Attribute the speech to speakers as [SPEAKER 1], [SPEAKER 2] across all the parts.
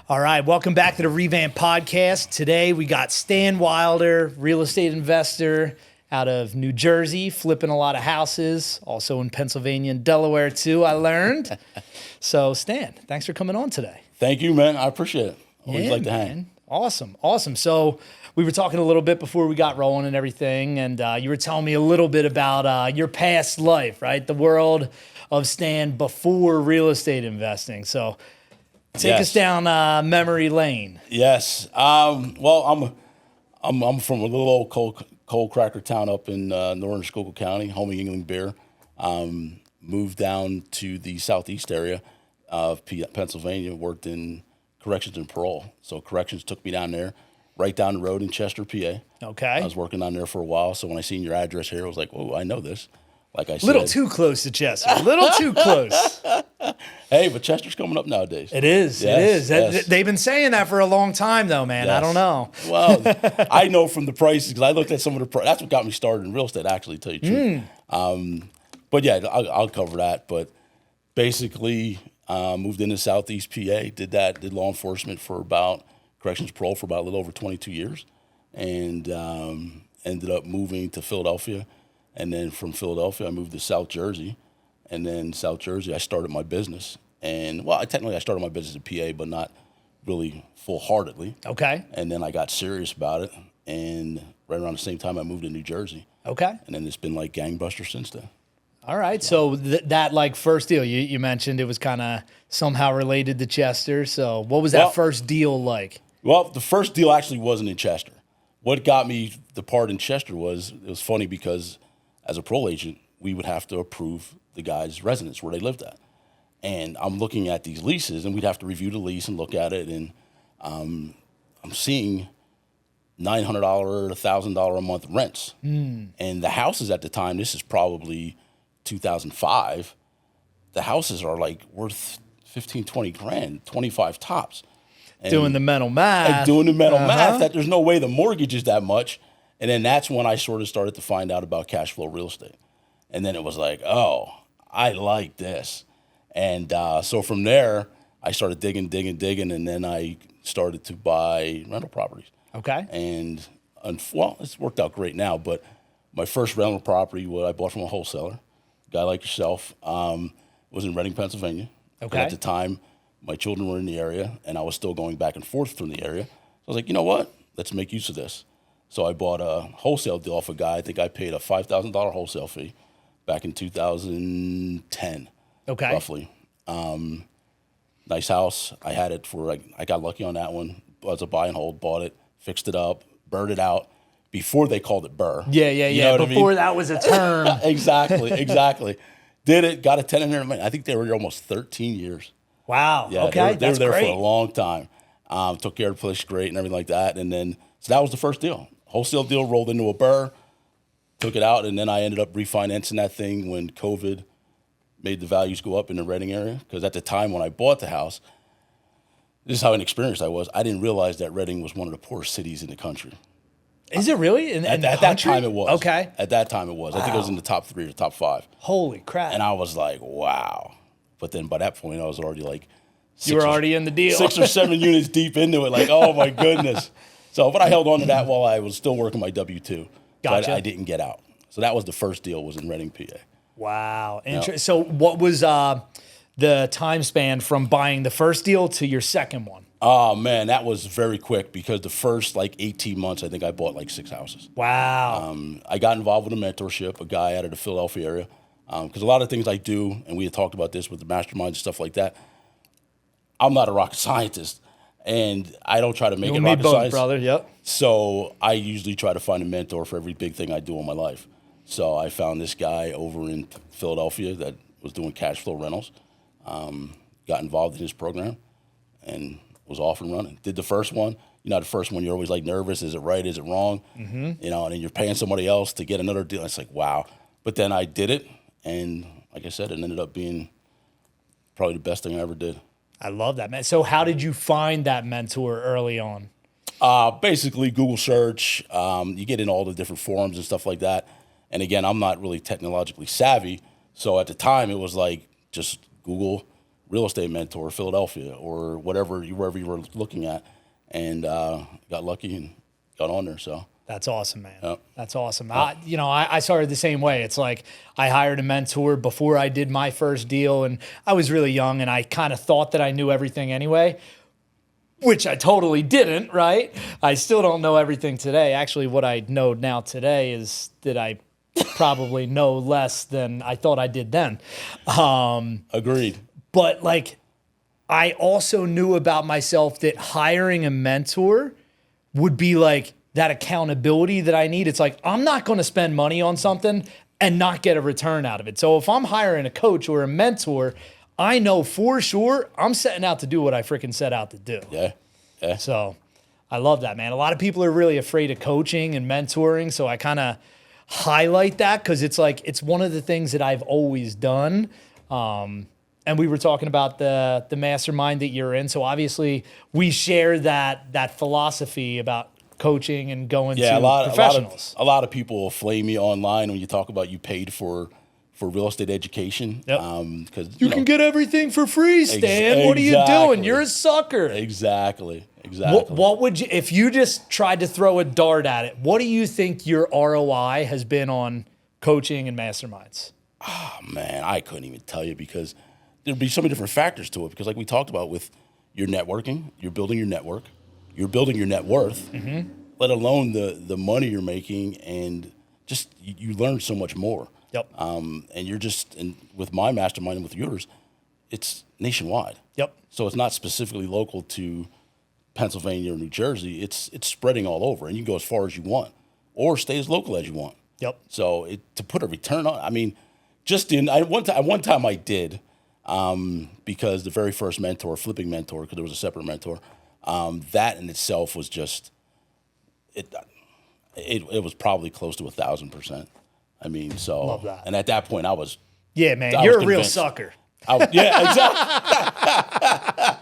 [SPEAKER 1] All right, welcome back to the Revamp Podcast. Today we got Stan Wilder, real estate investor out of New Jersey, flipping a lot of houses, also in Pennsylvania and Delaware too, I learned. So Stan, thanks for coming on today.
[SPEAKER 2] Thank you, man. I appreciate it. Always like to hang.
[SPEAKER 1] Awesome. So we were talking a little bit before we got rolling and everything, and you were telling me a little bit about your past life, right? The world of Stan before real estate investing. So take us down memory lane.
[SPEAKER 2] Yes. Well, I'm from a little old coal cracker town up in northern Schuylkill County, home of Yingling Beer. Moved down to the southeast area of Pennsylvania, worked in corrections and parole. So corrections took me down there, right down the road in Chester, PA.
[SPEAKER 1] Okay.
[SPEAKER 2] I was working down there for a while, so when I seen your address here, I was like, "Whoa, I know this." Like I said,
[SPEAKER 1] little too close to Chester. A little too close.
[SPEAKER 2] Hey, but Chester's coming up nowadays.
[SPEAKER 1] It is.
[SPEAKER 2] Yes.
[SPEAKER 1] They've been saying that for a long time, though, man.
[SPEAKER 2] Yes.
[SPEAKER 1] I don't know.
[SPEAKER 2] Well, I know from the prices because I looked at some of the that's what got me started in real estate, actually, to tell you the truth. But yeah, I'll cover that. But basically, moved into Southeast PA, did law enforcement for corrections parole for about a little over 22 years, and ended up moving to Philadelphia. And then from Philadelphia, I moved to South Jersey. And then South Jersey, I started my business. And, well, technically I started my business in PA, but not really full-heartedly.
[SPEAKER 1] Okay.
[SPEAKER 2] And then I got serious about it. And right around the same time, I moved to New Jersey.
[SPEAKER 1] Okay.
[SPEAKER 2] And then it's been like gangbusters since then.
[SPEAKER 1] All right. So that like first deal, you mentioned it was kind of somehow related to Chester. So what was that first deal like?
[SPEAKER 2] Well, the first deal actually wasn't in Chester. What got me the part in Chester was, it was funny because as a parole agent, we would have to approve the guy's residence where they lived at. And I'm looking at these leases, and we'd have to review the lease and look at it. And I'm seeing $900, $1,000 a month rents. And the houses at the time, this is probably 2005, the houses are like worth 15, 20 grand, 25 tops. And
[SPEAKER 1] doing the mental math.
[SPEAKER 2] That there's no way the mortgage is that much. And then that's when I sort of started to find out about cash flow real estate. And then it was like, oh, I like this. And so from there, I started digging. And then I started to buy rental properties.
[SPEAKER 1] Okay.
[SPEAKER 2] And, well, it's worked out great now. But my first rental property, what I bought from a wholesaler, a guy like yourself, was in Reading, Pennsylvania.
[SPEAKER 1] Okay.
[SPEAKER 2] And at the time, my children were in the area, and I was still going back and forth from the area. So I was like, you know what? Let's make use of this. So I bought a wholesale deal off a guy. I think I paid a $5,000 wholesale fee back in 2010, roughly. Nice house. I had it for, I got lucky on that one. As a buy and hold, bought it, fixed it up, burred it out before they called it burr.
[SPEAKER 1] Yeah.
[SPEAKER 2] You know
[SPEAKER 1] before that was a term.
[SPEAKER 2] Exactly. Did it, got a tenant in there. I think they were here almost 13 years.
[SPEAKER 1] Wow.
[SPEAKER 2] Yeah,
[SPEAKER 1] okay.
[SPEAKER 2] They were there
[SPEAKER 1] great.
[SPEAKER 2] for a long time. Took care of the place great and everything like that. And then, so that was the first deal. Wholesale deal rolled into a burr, took it out, and then I ended up refinancing that thing when COVID made the values go up in the Reading area. Because at the time when I bought the house, this is how inexperienced I was. I didn't realize that Reading was one of the poorest cities in the country.
[SPEAKER 1] Is it really?
[SPEAKER 2] At that time it was.
[SPEAKER 1] Okay.
[SPEAKER 2] At that time it was. Wow. I think it was in the top 3 or top 5.
[SPEAKER 1] Holy crap.
[SPEAKER 2] And I was like, wow. But then by that point, I was already like...
[SPEAKER 1] You were already in the deal.
[SPEAKER 2] 6 or 7 units deep into it, like, oh my goodness. So, but I held on to that while I was still working my W-2.
[SPEAKER 1] Gotcha.
[SPEAKER 2] So I didn't get out. So that was the first deal, was in Reading, PA.
[SPEAKER 1] Wow.
[SPEAKER 2] Yep.
[SPEAKER 1] So what was the time span from buying the first deal to your second one?
[SPEAKER 2] Oh, man, that was very quick because the first, 18 months, I think I bought, 6 houses.
[SPEAKER 1] Wow.
[SPEAKER 2] I got involved with a mentorship, a guy out of the Philadelphia area. Because a lot of things I do, and we had talked about this with the masterminds and stuff like that, I'm not a rocket scientist. And I don't try to make it rocket science.
[SPEAKER 1] Brother. Yep.
[SPEAKER 2] So I usually try to find a mentor for every big thing I do in my life. So I found this guy over in Philadelphia that was doing cash flow rentals, got involved in his program, and was off and running. Did the first one. You know, the first one, you're always nervous. Is it right? Is it wrong? Mm-hmm. You know, and then you're paying somebody else to get another deal. It's like, wow. But then I did it, and like I said, it ended up being probably the best thing I ever did.
[SPEAKER 1] I love that, man. So how did you find that mentor early on?
[SPEAKER 2] Basically, Google search. You get in all the different forums and stuff like that. And again, I'm not really technologically savvy. So at the time, it was just Google real estate mentor, Philadelphia, or wherever you were looking at, and got lucky and got on there. So
[SPEAKER 1] That's awesome, man.
[SPEAKER 2] Yep.
[SPEAKER 1] That's awesome. I started the same way. It's like I hired a mentor before I did my first deal, and I was really young, and I kind of thought that I knew everything anyway, which I totally didn't, right? I still don't know everything today. Actually, what I know now today is that I probably know less than I thought I did then.
[SPEAKER 2] agreed.
[SPEAKER 1] But like, I also knew about myself that hiring a mentor would be like that accountability that I need. It's like, I'm not going to spend money on something and not get a return out of it. So if I'm hiring a coach or a mentor, I know for sure I'm setting out to do what I freaking set out to do.
[SPEAKER 2] Yeah. Yeah.
[SPEAKER 1] So I love that, man. A lot of people are really afraid of coaching and mentoring. So I kind of highlight that because it's like, it's one of the things that I've always done. And we were talking about the mastermind that you're in. So obviously we share that philosophy about coaching and going to professionals.
[SPEAKER 2] A lot of people will flame me online when you talk about you paid for real estate education.
[SPEAKER 1] Yep.
[SPEAKER 2] Because
[SPEAKER 1] you can get everything for free, Stan. What are you doing? You're a sucker.
[SPEAKER 2] Exactly.
[SPEAKER 1] What would you, if you just tried to throw a dart at it, what do you think your ROI has been on coaching and masterminds?
[SPEAKER 2] Oh, man, I couldn't even tell you because there'd be so many different factors to it. Because like we talked about with your networking, you're building your network, you're building your net worth, let alone the money you're making, and just you learn so much more.
[SPEAKER 1] Yep.
[SPEAKER 2] And you're and with my mastermind and with yours, it's nationwide.
[SPEAKER 1] Yep.
[SPEAKER 2] So it's not specifically local to Pennsylvania or New Jersey. It's spreading all over, and you can go as far as you want, or stay as local as you want.
[SPEAKER 1] Yep.
[SPEAKER 2] So to put a return on, I mean, one time I did, because the very first flipping mentor, because there was a separate mentor, that in itself was just it was probably close to 1,000%. I mean, so
[SPEAKER 1] love that.
[SPEAKER 2] And at that point, I was
[SPEAKER 1] man, you're a real sucker.
[SPEAKER 2] Yeah,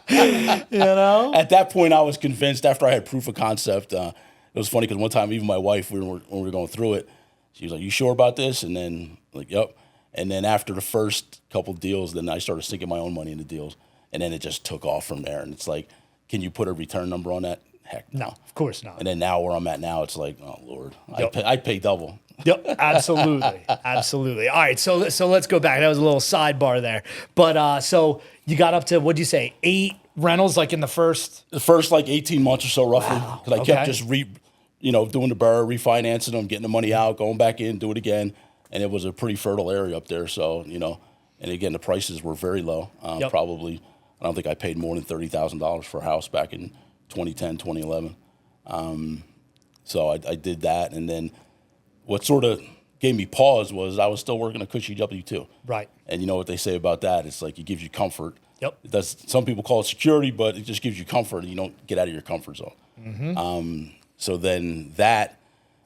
[SPEAKER 2] exactly.
[SPEAKER 1] You know,
[SPEAKER 2] at that point, I was convinced after I had proof of concept. It was funny because one time, even my wife, when we were going through it, she was like, "You sure about this?" And then like, "Yep." And then after the first couple deals, then I started sinking my own money into deals, and then it just took off from there. And it's like, can you put a return number on that? Heck
[SPEAKER 1] no, of course not.
[SPEAKER 2] And then now where I'm at now, it's like, oh Lord,
[SPEAKER 1] Yep.
[SPEAKER 2] I'd pay double.
[SPEAKER 1] Yep, absolutely, absolutely. All right, so let's go back. That was a little sidebar there, but so you got up to, what'd you say, 8 rentals, like in the first
[SPEAKER 2] like 18 months or so, roughly, because I kept just doing the BRRRR, refinancing them, getting the money out, going back in, do it again, and it was a pretty fertile area up there. So and again, the prices were very low.
[SPEAKER 1] Yep.
[SPEAKER 2] Probably, I don't think I paid more than $30,000 for a house back in 2010, 2011. So I did that, and then what sort of gave me pause was I was still working a cushy W-2.
[SPEAKER 1] Right.
[SPEAKER 2] And you know what they say about that? It's like it gives you comfort.
[SPEAKER 1] Yep.
[SPEAKER 2] It does. Some people call it security, but it just gives you comfort, and you don't get out of your comfort zone.
[SPEAKER 1] Mm-hmm.
[SPEAKER 2] So then that,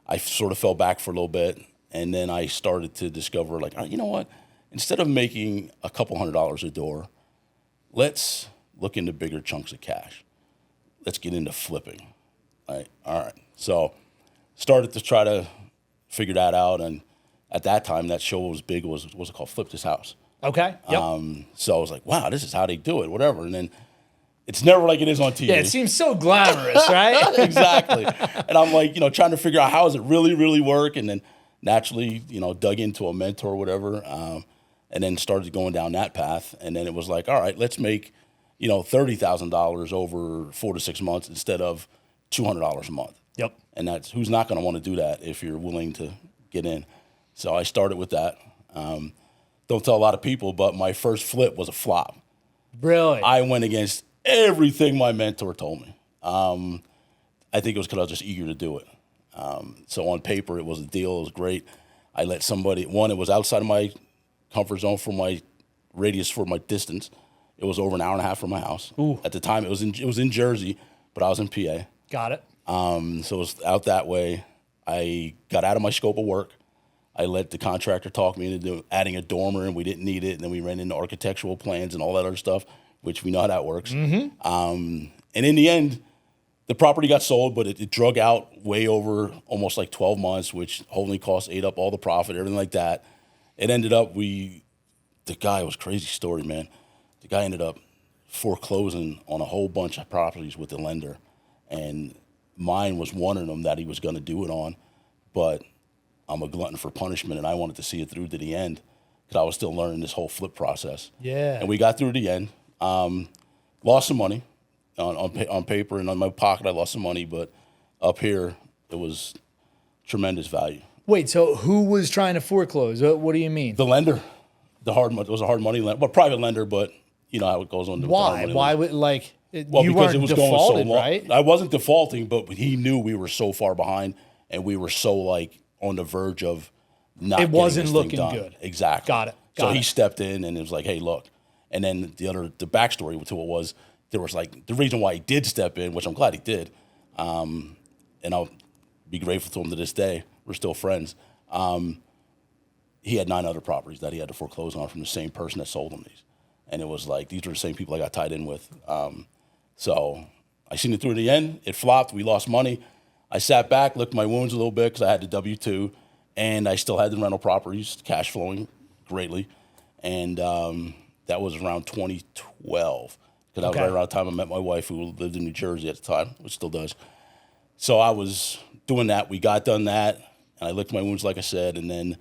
[SPEAKER 2] I sort of fell back for a little bit, and then I started to discover, like, you know what? Instead of making a couple $100s a door, let's look into bigger chunks of cash. Let's get into flipping. All right. So started to try to figure that out, and at that time, that show was big. Was it called Flip This House?
[SPEAKER 1] Okay. Yep.
[SPEAKER 2] So I was like, wow, this is how they do it, whatever. And then it's never like it is on TV.
[SPEAKER 1] Yeah, it seems so glamorous, right?
[SPEAKER 2] Exactly. And I'm like, trying to figure out how does it really, really work, and then naturally, dug into a mentor or whatever, and then started going down that path. And then it was like, all right, let's make, $30,000 over 4 to 6 months instead of $200 a month.
[SPEAKER 1] Yep.
[SPEAKER 2] And that's who's not going to want to do that if you're willing to get in. So I started with that. Don't tell a lot of people, but my first flip was a flop.
[SPEAKER 1] Really?
[SPEAKER 2] I went against everything my mentor told me. I think it was because I was just eager to do it. So on paper, it was a deal. It was great. I let somebody, it was outside of my comfort zone for my radius, for my distance. It was over an hour and a half from my house.
[SPEAKER 1] Ooh.
[SPEAKER 2] At the time, it was in Jersey, but I was in PA.
[SPEAKER 1] Got it.
[SPEAKER 2] So it was out that way. I got out of my scope of work. I let the contractor talk me into adding a dormer, and we didn't need it. And then we ran into architectural plans and all that other stuff, which we know how that works.
[SPEAKER 1] Mm-hmm.
[SPEAKER 2] And in the end, the property got sold, but it drug out way over almost like 12 months, which holding costs ate up all the profit, everything like that. It ended up, the guy was crazy story, man. the guy ended up foreclosing on a whole bunch of properties with the lender, and mine was one of them that he was going to do it on, but I'm a glutton for punishment, and I wanted to see it through to the end because I was still learning this whole flip process.
[SPEAKER 1] Yeah.
[SPEAKER 2] And we got through to the end. Lost some money on paper, and on my pocket I lost some money, but up here it was tremendous value.
[SPEAKER 1] Wait, so who was trying to foreclose? What do you mean?
[SPEAKER 2] The lender, it was a hard money lender, but private lender, but you know how it goes on.
[SPEAKER 1] Why? Why would
[SPEAKER 2] Well,
[SPEAKER 1] you
[SPEAKER 2] because
[SPEAKER 1] weren't
[SPEAKER 2] it was
[SPEAKER 1] defaulted,
[SPEAKER 2] going so long.
[SPEAKER 1] right?
[SPEAKER 2] I wasn't defaulting, but he knew we were so far behind, and we were so like on the verge of not.
[SPEAKER 1] It wasn't
[SPEAKER 2] getting this thing
[SPEAKER 1] looking
[SPEAKER 2] done.
[SPEAKER 1] good.
[SPEAKER 2] Exactly.
[SPEAKER 1] Got it.
[SPEAKER 2] So he stepped in, and it was like, "Hey, look." And then the backstory to it was there was like the reason why he did step in, which I'm glad he did, and I'll be grateful to him to this day. We're still friends. He had 9 other properties that he had to foreclose on from the same person that sold him these. And it was like, these are the same people I got tied in with. So I seen it through to the end. It flopped. We lost money. I sat back, licked my wounds a little bit because I had the W-2, and I still had the rental properties, cash flowing greatly. And that was around 2012 because that was right around the time I met my wife, who lived in New Jersey at the time, which still does. So I was doing that. We got done that, and I licked my wounds, like I said, and then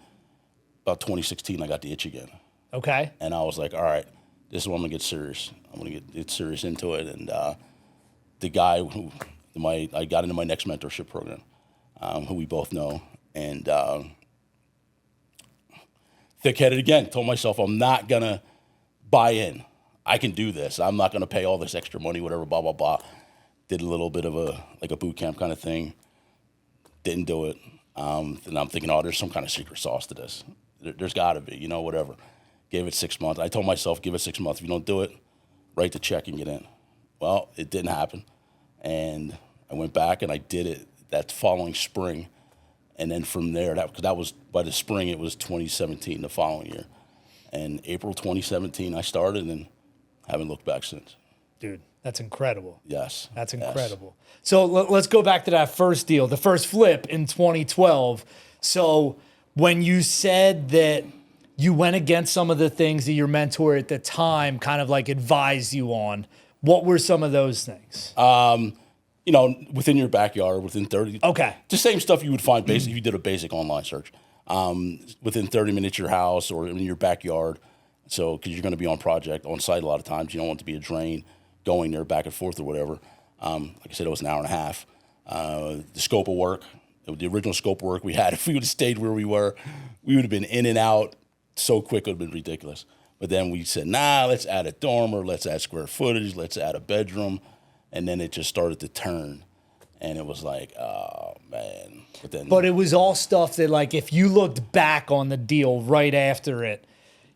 [SPEAKER 2] about 2016, I got the itch again.
[SPEAKER 1] Okay.
[SPEAKER 2] And I was like, all right, this is when I'm going to get serious. I'm going to get serious into it. And the guy who I got into my next mentorship program, who we both know, and thick-headed again, told myself I'm not going to buy in. I can do this. I'm not going to pay all this extra money, whatever, blah, blah, blah. Did a little bit of a boot camp kind of thing. Didn't do it. And I'm thinking, oh, there's some kind of secret sauce to this. There's got to be, whatever. Gave it 6 months. I told myself, give it 6 months. If you don't do it, write the check and get in. Well, it didn't happen. And I went back and I did it that following spring. And then from there, because that was by the spring, it was 2017, the following year. And April 2017, I started and haven't looked back since.
[SPEAKER 1] Dude, that's incredible.
[SPEAKER 2] Yes.
[SPEAKER 1] That's incredible. Yes. So let's go back to that first deal, the first flip in 2012. So when you said that you went against some of the things that your mentor at the time kind of like advised you on, what were some of those things?
[SPEAKER 2] Within your backyard, within 30.
[SPEAKER 1] Okay.
[SPEAKER 2] The same stuff you would find basic if you did a basic online search. Within 30 minutes of your house or in your backyard. So, because you're going to be on project, on site a lot of times. You don't want it to be a drain going there back and forth or whatever. Like I said, it was an hour and a half. The scope of work, the original scope of work we had, if we would have stayed where we were, we would have been in and out so quick, it would have been ridiculous. But then we said, nah, let's add a dormer, let's add square footage, let's add a bedroom. And then it just started to turn. And it was like, oh, man. But
[SPEAKER 1] it was all stuff that, like, if you looked back on the deal right after it,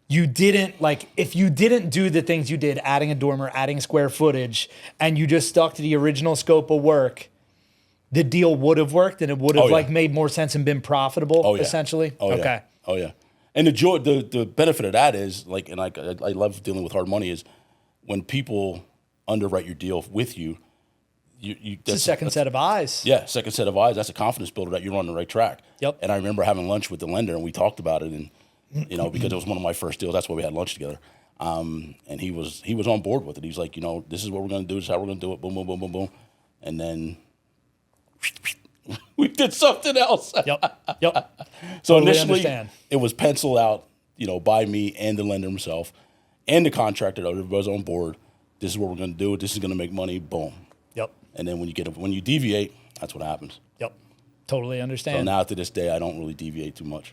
[SPEAKER 1] you didn't, like, if you didn't do the things you did, adding a dormer, adding square footage, and you just stuck to the original scope of work, the deal would have worked and it would have, made more sense and been profitable, essentially?
[SPEAKER 2] Oh,
[SPEAKER 1] okay.
[SPEAKER 2] Yeah. Oh, yeah. And the joy, the benefit of that is, like, and I love dealing with hard money, is when people underwrite your deal with you,
[SPEAKER 1] it's a second set of eyes.
[SPEAKER 2] Yeah, second set of eyes. That's a confidence builder that you're on the right track.
[SPEAKER 1] Yep.
[SPEAKER 2] And I remember having lunch with the lender, and we talked about it, and because it was one of my first deals, that's why we had lunch together. And he was on board with it. He's like, this is what we're going to do. This is how we're going to do it. Boom, boom, boom, boom, boom. And then we did something else.
[SPEAKER 1] Yep.
[SPEAKER 2] So
[SPEAKER 1] totally
[SPEAKER 2] initially,
[SPEAKER 1] understand.
[SPEAKER 2] It was penciled out, by me and the lender himself, and the contractor. Everybody was on board. This is what we're going to do. This is going to make money. Boom.
[SPEAKER 1] Yep.
[SPEAKER 2] And then when you deviate, that's what happens.
[SPEAKER 1] Yep. Totally understand.
[SPEAKER 2] So now to this day, I don't really deviate too much.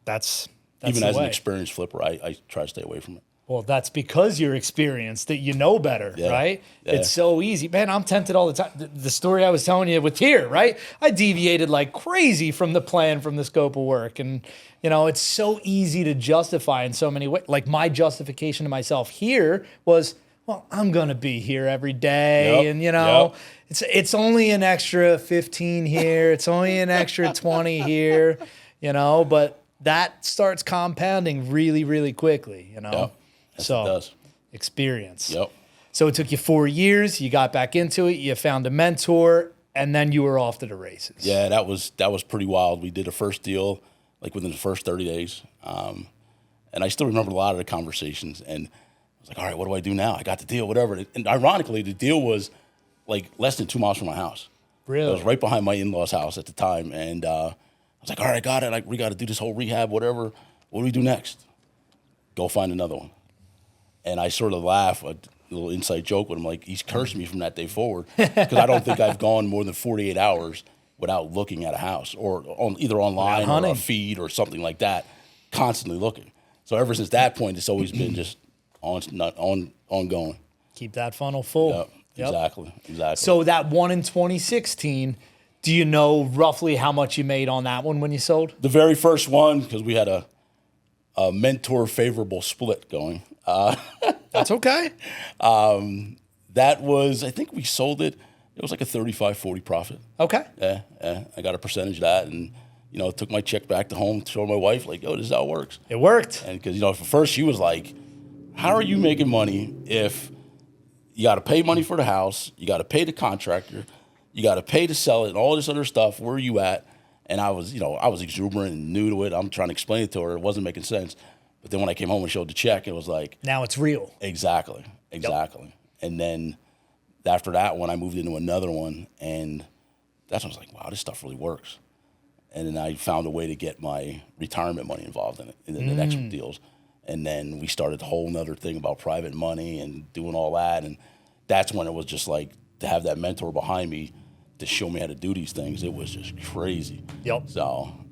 [SPEAKER 1] That's
[SPEAKER 2] even
[SPEAKER 1] the
[SPEAKER 2] as
[SPEAKER 1] way.
[SPEAKER 2] an experienced flipper, I try to stay away from it.
[SPEAKER 1] Well, that's because you're experienced, that you know better, right?
[SPEAKER 2] Yeah.
[SPEAKER 1] It's so easy. Man, I'm tempted all the time. The story I was telling you with here, right? I deviated like crazy from the plan, from the scope of work. And, it's so easy to justify in so many ways. Like my justification to myself here was, well, I'm going to be here every day.
[SPEAKER 2] Yep.
[SPEAKER 1] And, it's only an extra 15 here. It's only an extra 20 here, but that starts compounding really, really quickly,
[SPEAKER 2] Yep. Yes,
[SPEAKER 1] so
[SPEAKER 2] it does.
[SPEAKER 1] Experience.
[SPEAKER 2] Yep.
[SPEAKER 1] So it took you 4 years. You got back into it. You found a mentor, and then you were off to the races.
[SPEAKER 2] Yeah, that was pretty wild. We did a first deal like within the first 30 days, and I still remember a lot of the conversations. And was like, all right, what do I do now? I got the deal, whatever. And ironically, the deal was like less than 2 miles from my house.
[SPEAKER 1] Really?
[SPEAKER 2] It was right behind my in-laws' house at the time. And I was like, all right, I got it. Like, we got to do this whole rehab, whatever. What do we do next? Go find another one. And I sort of laugh, a little inside joke with him, like, he's cursed me from that day forward because I don't think I've gone more than 48 hours without looking at a house or either online or a feed or something like that, constantly looking. So ever since that point, it's always been just ongoing.
[SPEAKER 1] Keep that funnel full.
[SPEAKER 2] Yep. Exactly.
[SPEAKER 1] So that one in 2016, do you know roughly how much you made on that one when you sold?
[SPEAKER 2] The very first one, because we had a mentor favorable split going.
[SPEAKER 1] That's okay.
[SPEAKER 2] That was, I think we sold it. It was like a 35-40 profit.
[SPEAKER 1] Okay.
[SPEAKER 2] Yeah. I got a percentage of that, and took my check back to home, showed my wife, like, "Yo, this is how it works."
[SPEAKER 1] It worked.
[SPEAKER 2] And because at first she was like, "How are you making money if you got to pay money for the house, you got to pay the contractor, you got to pay to sell it, and all this other stuff? Where are you at?" And I was exuberant and new to it. I'm trying to explain it to her. It wasn't making sense. But then when I came home and showed the check, it was like,
[SPEAKER 1] now it's real.
[SPEAKER 2] Exactly.
[SPEAKER 1] Yep.
[SPEAKER 2] And then after that one, I moved into another one, and that's when I was like, wow, this stuff really works. And then I found a way to get my retirement money involved in it, in the next deals. And then we started a whole nother thing about private money and doing all that. And that's when it was just like, to have that mentor behind me to show me how to do these things, it was just crazy.
[SPEAKER 1] Yep.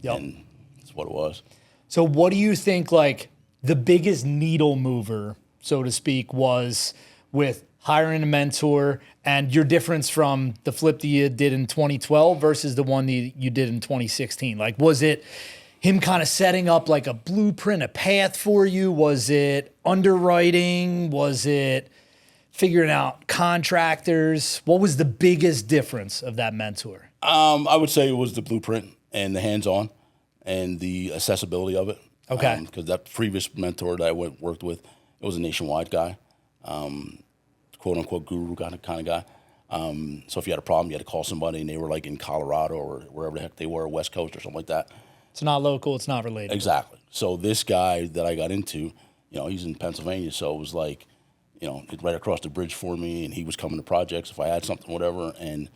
[SPEAKER 2] And that's what it was.
[SPEAKER 1] So what do you think, like, the biggest needle mover, so to speak, was with hiring a mentor and your difference from the flip that you did in 2012 versus the one that you did in 2016? Like, was it him kind of setting up like a blueprint, a path for you? Was it underwriting? Was it figuring out contractors? What was the biggest difference of that mentor?
[SPEAKER 2] I would say it was the blueprint and the hands-on and the accessibility of it.
[SPEAKER 1] Okay.
[SPEAKER 2] Because that previous mentor that I worked with, it was a nationwide guy, quote-unquote guru kind of guy. So if you had a problem, you had to call somebody, and they were like in Colorado or wherever the heck they were, West Coast or something like that.
[SPEAKER 1] It's not local. It's not related.
[SPEAKER 2] Exactly. So this guy that I got into, he's in Pennsylvania, so it was like, right across the bridge for me, and he was coming to projects if I had something, whatever, and,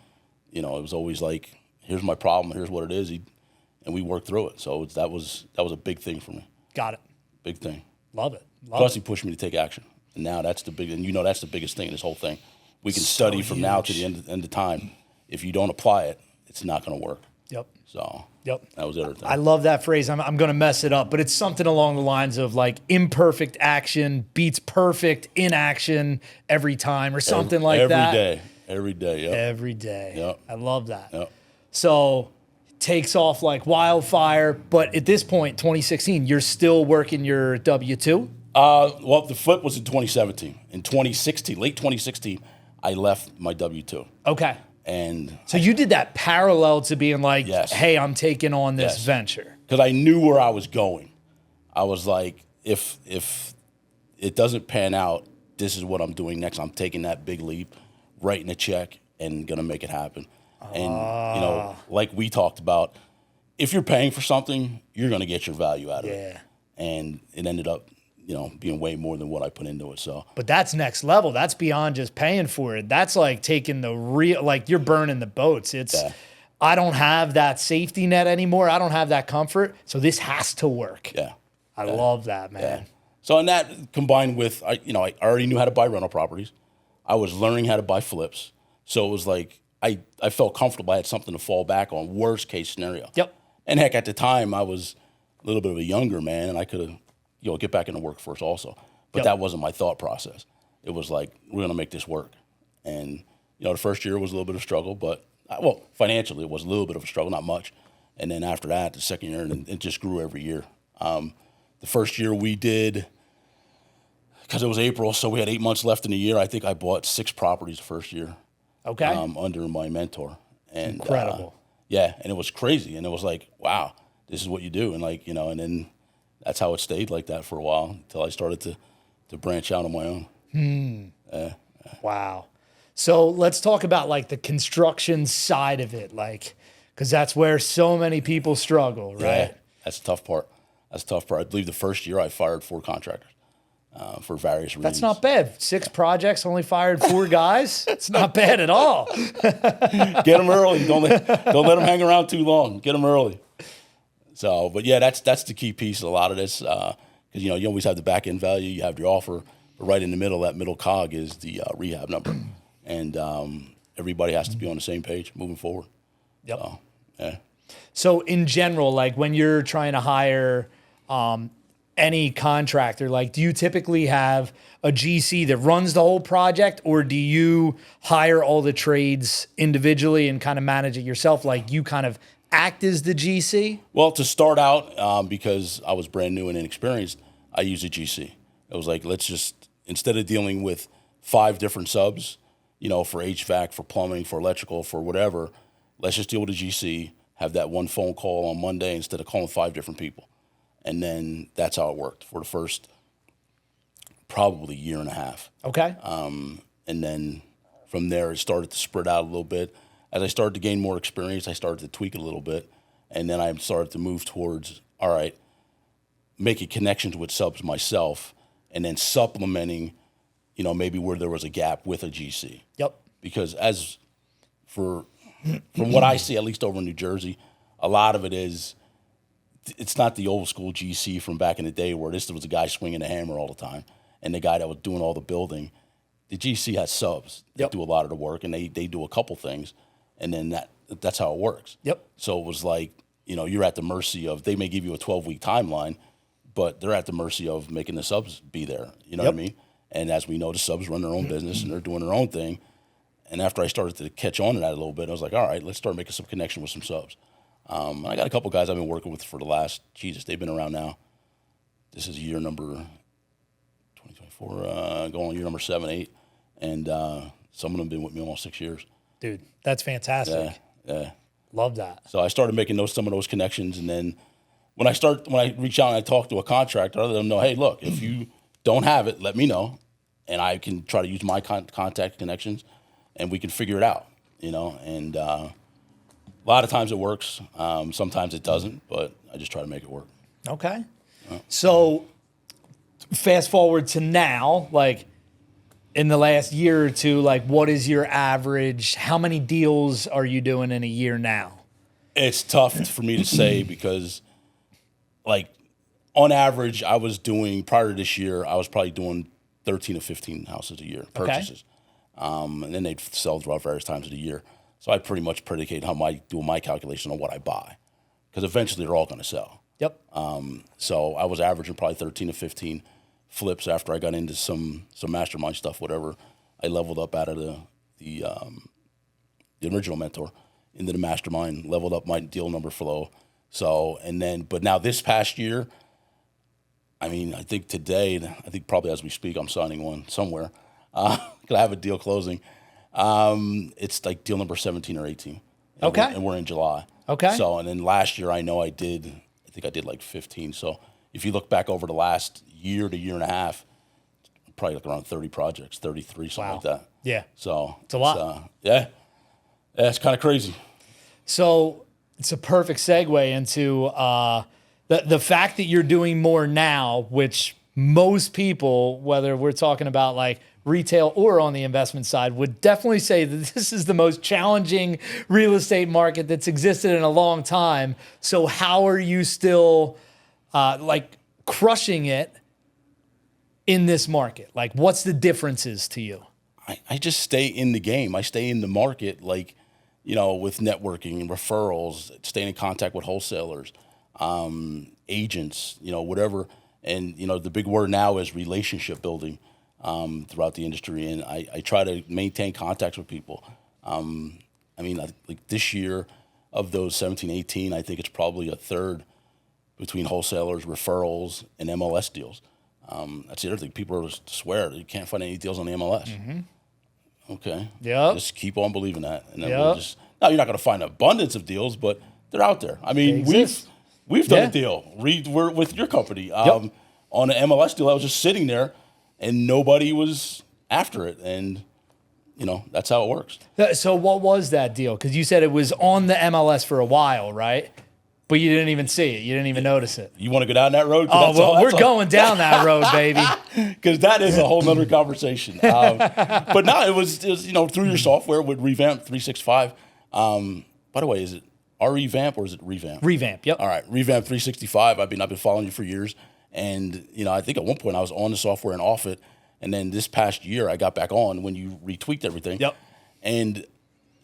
[SPEAKER 2] it was always like, here's my problem, here's what it is, and we worked through it. So that was a big thing for me.
[SPEAKER 1] Got it.
[SPEAKER 2] Big thing.
[SPEAKER 1] Love it.
[SPEAKER 2] Plus, he pushed me to take action, and now that's the biggest thing in this whole thing. We can study from now to the end of time. If you don't apply it, it's not going to work.
[SPEAKER 1] Yep.
[SPEAKER 2] So
[SPEAKER 1] yep.
[SPEAKER 2] That was everything.
[SPEAKER 1] I love that phrase. I'm going to mess it up, but it's something along the lines of like imperfect action beats perfect inaction every time or something like that.
[SPEAKER 2] Every day. Yep.
[SPEAKER 1] Every day.
[SPEAKER 2] Yep.
[SPEAKER 1] I love that.
[SPEAKER 2] Yep.
[SPEAKER 1] So takes off like wildfire, but at this point, 2016, you're still working your W-2?
[SPEAKER 2] Well, the flip was in 2017. In 2016, late 2016, I left my W-2.
[SPEAKER 1] Okay.
[SPEAKER 2] And
[SPEAKER 1] so you did that parallel to being like,
[SPEAKER 2] yes.
[SPEAKER 1] Hey, I'm taking on this venture.
[SPEAKER 2] Because I knew where I was going. I was like, if it doesn't pan out, this is what I'm doing next. I'm taking that big leap, writing a check, and going to make it happen. And, like we talked about, if you're paying for something, you're going to get your value out of it. And it ended up, being way more than what I put into it. So,
[SPEAKER 1] but that's next level. That's beyond just paying for it. That's like taking the real, like you're burning the boats. It's, I don't have that safety net anymore. I don't have that comfort. So this has to work.
[SPEAKER 2] Yeah.
[SPEAKER 1] I love that, man.
[SPEAKER 2] Yeah. So, and that combined with, I already knew how to buy rental properties. I was learning how to buy flips. So it was like, I felt comfortable. I had something to fall back on, worst case scenario.
[SPEAKER 1] Yep.
[SPEAKER 2] And heck, at the time, I was a little bit of a younger man, and I could have, get back into workforce also. But that wasn't my thought process. It was like, we're going to make this work. And, the first year was a little bit of a struggle, but, financially, it was a little bit of a struggle, not much. And then after that, the second year, and it just grew every year. The first year we did, because it was April, so we had 8 months left in the year, I think I bought 6 properties the first year.
[SPEAKER 1] Okay.
[SPEAKER 2] Under my mentor. And
[SPEAKER 1] incredible.
[SPEAKER 2] And it was crazy. And it was like, wow, this is what you do. And like, and then that's how it stayed like that for a while until I started to branch out on my own.
[SPEAKER 1] Wow. So let's talk about like the construction side of it, like, because that's where so many people struggle, right?
[SPEAKER 2] Yeah, that's the tough part. I believe the first year I fired 4 contractors. for various reasons.
[SPEAKER 1] That's not bad. 6 projects, only fired 4 guys. It's not bad at all.
[SPEAKER 2] Get them early. Don't let them hang around too long. Get them early. So, but yeah, that's the key piece of a lot of this. Because, you always have the back end value, you have your offer, but right in the middle, that middle cog is the rehab number. And everybody has to be on the same page moving forward.
[SPEAKER 1] Yep.
[SPEAKER 2] So, yeah.
[SPEAKER 1] So in general, like when you're trying to hire any contractor, like do you typically have a GC that runs the whole project, or do you hire all the trades individually and kind of manage it yourself? Like you kind of act as the GC?
[SPEAKER 2] Well, to start out, because I was brand new and inexperienced, I used a GC. It was like, let's just, instead of dealing with 5 different subs, for HVAC, for plumbing, for electrical, for whatever, let's just deal with a GC, have that one phone call on Monday instead of calling 5 different people. And then that's how it worked for the first probably year and a half.
[SPEAKER 1] Okay.
[SPEAKER 2] And then from there, it started to spread out a little bit. As I started to gain more experience, I started to tweak it a little bit. And then I started to move towards, all right, making connections with subs myself and then supplementing, maybe where there was a gap with a GC.
[SPEAKER 1] Yep.
[SPEAKER 2] Because from what I see, at least over in New Jersey, a lot of it is, it's not the old school GC from back in the day where this was a guy swinging a hammer all the time and the guy that was doing all the building. The GC has subs that do a lot of the work, and they do a couple things, and then that's how it works.
[SPEAKER 1] Yep.
[SPEAKER 2] So it was like, you're at the mercy of, they may give you a 12-week timeline, but they're at the mercy of making the subs be there. You know what I mean? And as we know, the subs run their own business and they're doing their own thing. And after I started to catch on to that a little bit, I was like, all right, let's start making some connection with some subs. I got a couple guys I've been working with for the last, they've been around now. This is year number 2024, going on year number 7, 8. And some of them have been with me almost 6 years.
[SPEAKER 1] Dude, that's fantastic.
[SPEAKER 2] Yeah.
[SPEAKER 1] Love that.
[SPEAKER 2] So I started making some of those connections. And then when I reach out and I talk to a contractor, I let them know, hey, look, if you don't have it, let me know. And I can try to use my contact connections and we can figure it out, and a lot of times it works. Sometimes it doesn't, but I just try to make it work.
[SPEAKER 1] Okay. So fast forward to now, like in the last year or two, like what is your average? How many deals are you doing in a year now?
[SPEAKER 2] It's tough for me to say because like on average, I was doing, prior to this year, I was probably doing 13 to 15 houses a year, purchases. And then they'd sell throughout various times of the year. So I pretty much predicate do my calculation on what I buy, because eventually they're all going to sell.
[SPEAKER 1] Yep.
[SPEAKER 2] So I was averaging probably 13 to 15 flips after I got into some mastermind stuff, whatever. I leveled up out of the original mentor into the mastermind, leveled up my deal number flow. So, but now this past year, I think today, probably as we speak, I'm signing one somewhere. Because I have a deal closing. It's like deal number 17 or 18. And we're in July.
[SPEAKER 1] Okay.
[SPEAKER 2] So, and then last year I did like 15. So if you look back over the last year to year and a half, probably like around 30 projects, 33, something like that.
[SPEAKER 1] Yeah.
[SPEAKER 2] So
[SPEAKER 1] it's a lot.
[SPEAKER 2] Yeah, it's kind of crazy.
[SPEAKER 1] So it's a perfect segue into the fact that you're doing more now, which most people, whether we're talking about like retail or on the investment side, would definitely say that this is the most challenging real estate market that's existed in a long time. So how are you still like crushing it in this market? Like what's the differences to you?
[SPEAKER 2] I just stay in the game. I stay in the market, like, with networking and referrals, staying in contact with wholesalers, agents, whatever. And, the big word now is relationship building throughout the industry. And I try to maintain contacts with people. Like this year of those 17, 18, I think it's probably a third between wholesalers, referrals, and MLS deals. That's the other thing. People swear you can't find any deals on the MLS. Mm-hmm. Okay.
[SPEAKER 1] Yeah.
[SPEAKER 2] Just keep on believing that. And then we'll now you're not going to find an abundance of deals, but they're out there. We've done a deal. We're with your company on an MLS deal. I was just sitting there, and nobody was after it, and that's how it works.
[SPEAKER 1] So what was that deal? Because you said it was on the MLS for a while, right? But you didn't even see it. You didn't even notice it.
[SPEAKER 2] You want to go down that road?
[SPEAKER 1] Oh, well, we're going down that road, baby.
[SPEAKER 2] Because that is a whole nother conversation. But no, it was through your software with Revamp 365. By the way, is it Revamp or is it Revamp?
[SPEAKER 1] Revamp, yep.
[SPEAKER 2] All right, Revamp 365. I've been following you for years, and I think at one point I was on the software and off it, and then this past year I got back on when you retweaked everything.
[SPEAKER 1] Yep.
[SPEAKER 2] And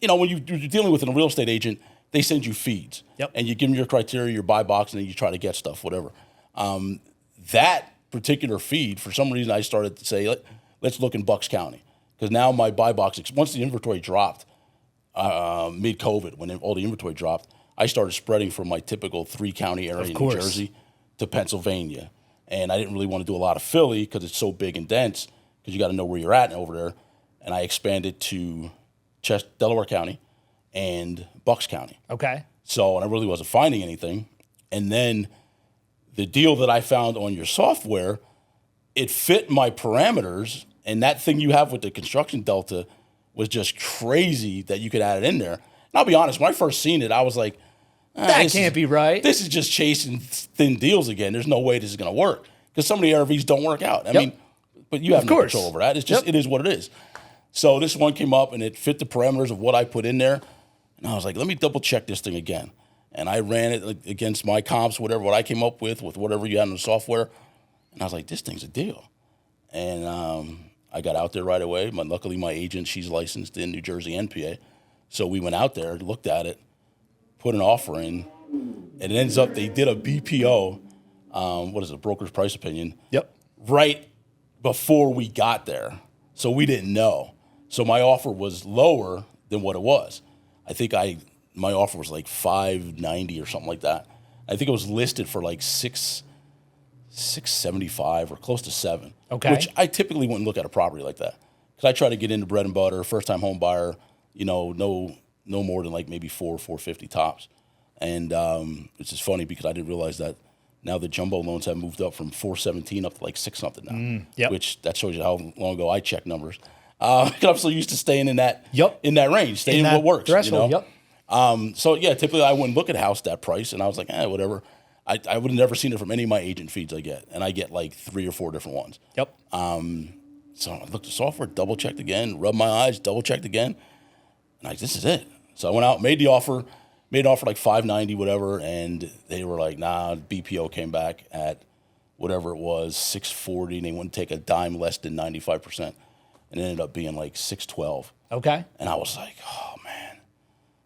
[SPEAKER 2] when you're dealing with a real estate agent, they send you feeds.
[SPEAKER 1] Yep.
[SPEAKER 2] And you give them your criteria, your buy box, and then you try to get stuff, whatever. That particular feed, for some reason, I started to say, let's look in Bucks County. Because now my buy box, once the inventory dropped, mid-COVID, when all the inventory dropped, I started spreading from my typical 3-county area in New Jersey to Pennsylvania. And I didn't really want to do a lot of Philly because it's so big and dense, because you got to know where you're at over there. And I expanded to Delaware County and Bucks County.
[SPEAKER 1] Okay.
[SPEAKER 2] So, and I really wasn't finding anything. And then the deal that I found on your software, it fit my parameters. And that thing you have with the construction delta was just crazy that you could add it in there. And I'll be honest, when I first seen it, I was like,
[SPEAKER 1] that can't be right.
[SPEAKER 2] This is just chasing thin deals again. There's no way this is going to work. Because some of the ARVs don't work out. I mean, but you have no control over that. It's just, it is what it is. So this one came up and it fit the parameters of what I put in there. And I was like, let me double check this thing again. And I ran it against my comps, what I came up with whatever you had in the software. And I was like, this thing's a deal. And I got out there right away. Luckily, my agent, she's licensed in New Jersey and PA. So we went out there, looked at it, put an offer in, and it ends up they did a BPO, broker's price opinion, right before we got there. So we didn't know. So my offer was lower than what it was. I think my offer was like $590 or something like that. I think it was listed for like $675 or close to $7.
[SPEAKER 1] Okay.
[SPEAKER 2] Which I typically wouldn't look at a property like that, because I try to get into bread and butter, first time home buyer. No more than like maybe $450 tops. And it's just funny because I didn't realize that now the jumbo loans have moved up from 417 up to like 6 something now. Which that shows you how long ago I checked numbers. Because I'm so used to staying in that range, staying in what works.
[SPEAKER 1] Threshold,
[SPEAKER 2] So yeah, typically I wouldn't look at a house that price, and I was like, whatever. I would have never seen it from any of my agent feeds I get, and I get like 3 or 4 different ones. So I looked at the software, double checked again, rubbed my eyes, double checked again, and this is it. So I went out, made an offer like $590, whatever, and they were like, nah. BPO came back at whatever it was, $640, and they wouldn't take a dime less than 95%. And it ended up being like $612.
[SPEAKER 1] Okay.
[SPEAKER 2] And I was like, oh, man.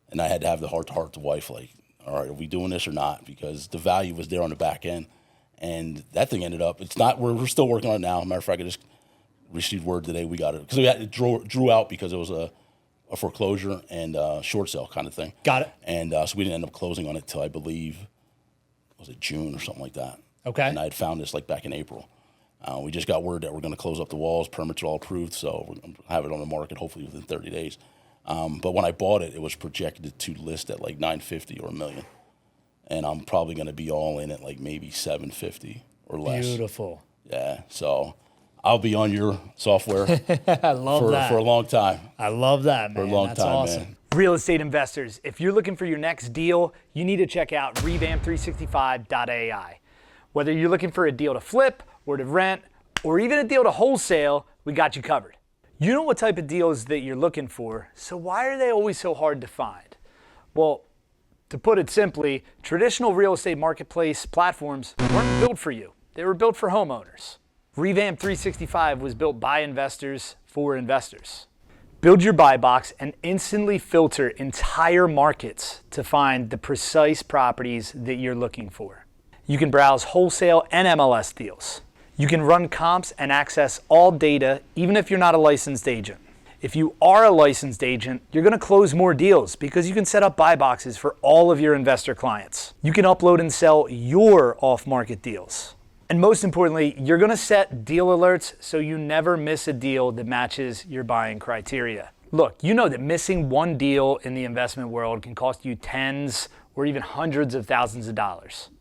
[SPEAKER 2] And I had to have the heart-to-heart to wife, like, all right, are we doing this or not? Because the value was there on the back end. And that thing ended up, it's not, we're still working on it now. Matter of fact, I just received word today we got it. Because it drew out because it was a foreclosure and a short sale kind of thing.
[SPEAKER 1] Got it.
[SPEAKER 2] And so we didn't end up closing on it till I believe, was it June or something like that?
[SPEAKER 1] Okay.
[SPEAKER 2] And I had found this like back in April. We just got word that we're going to close up the walls. Permits are all approved, so we're going to have it on the market hopefully within 30 days. But when I bought it, it was projected to list at like $950 or $1 million. And I'm probably going to be all in at like maybe $750 or less.
[SPEAKER 1] Beautiful.
[SPEAKER 2] Yeah, so I'll be on your software
[SPEAKER 1] I love that.
[SPEAKER 2] For a long time.
[SPEAKER 1] I love that, man.
[SPEAKER 2] For a long
[SPEAKER 1] That's
[SPEAKER 2] time,
[SPEAKER 1] awesome.
[SPEAKER 2] man.
[SPEAKER 3] Real estate investors, if you're looking for your next deal, you need to check out revamp365.ai. Whether you're looking for a deal to flip or to rent, or even a deal to wholesale, we got you covered. You know what type of deals that you're looking for, so why are they always so hard to find? Well, to put it simply, traditional real estate marketplace platforms weren't built for you. They were built for homeowners. Revamp 365 was built by investors for investors. Build your buy box and instantly filter entire markets to find the precise properties that you're looking for. You can browse wholesale and MLS deals. You can run comps and access all data even if you're not a licensed agent. If you are a licensed agent, you're going to close more deals because you can set up buy boxes for all of your investor clients. You can upload and sell your off-market deals. And most importantly, you're going to set deal alerts so you never miss a deal that matches your buying criteria. Look, you know that missing one deal in the investment world can cost you tens or even hundreds of thousands of dollars.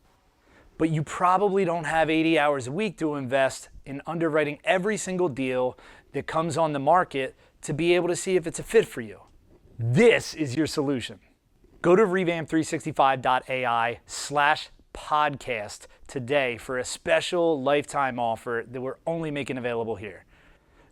[SPEAKER 3] But you probably don't have 80 hours a week to invest in underwriting every single deal that comes on the market to be able to see if it's a fit for you. This is your solution. Go to revamp365.ai/podcast today for a special lifetime offer that we're only making available here.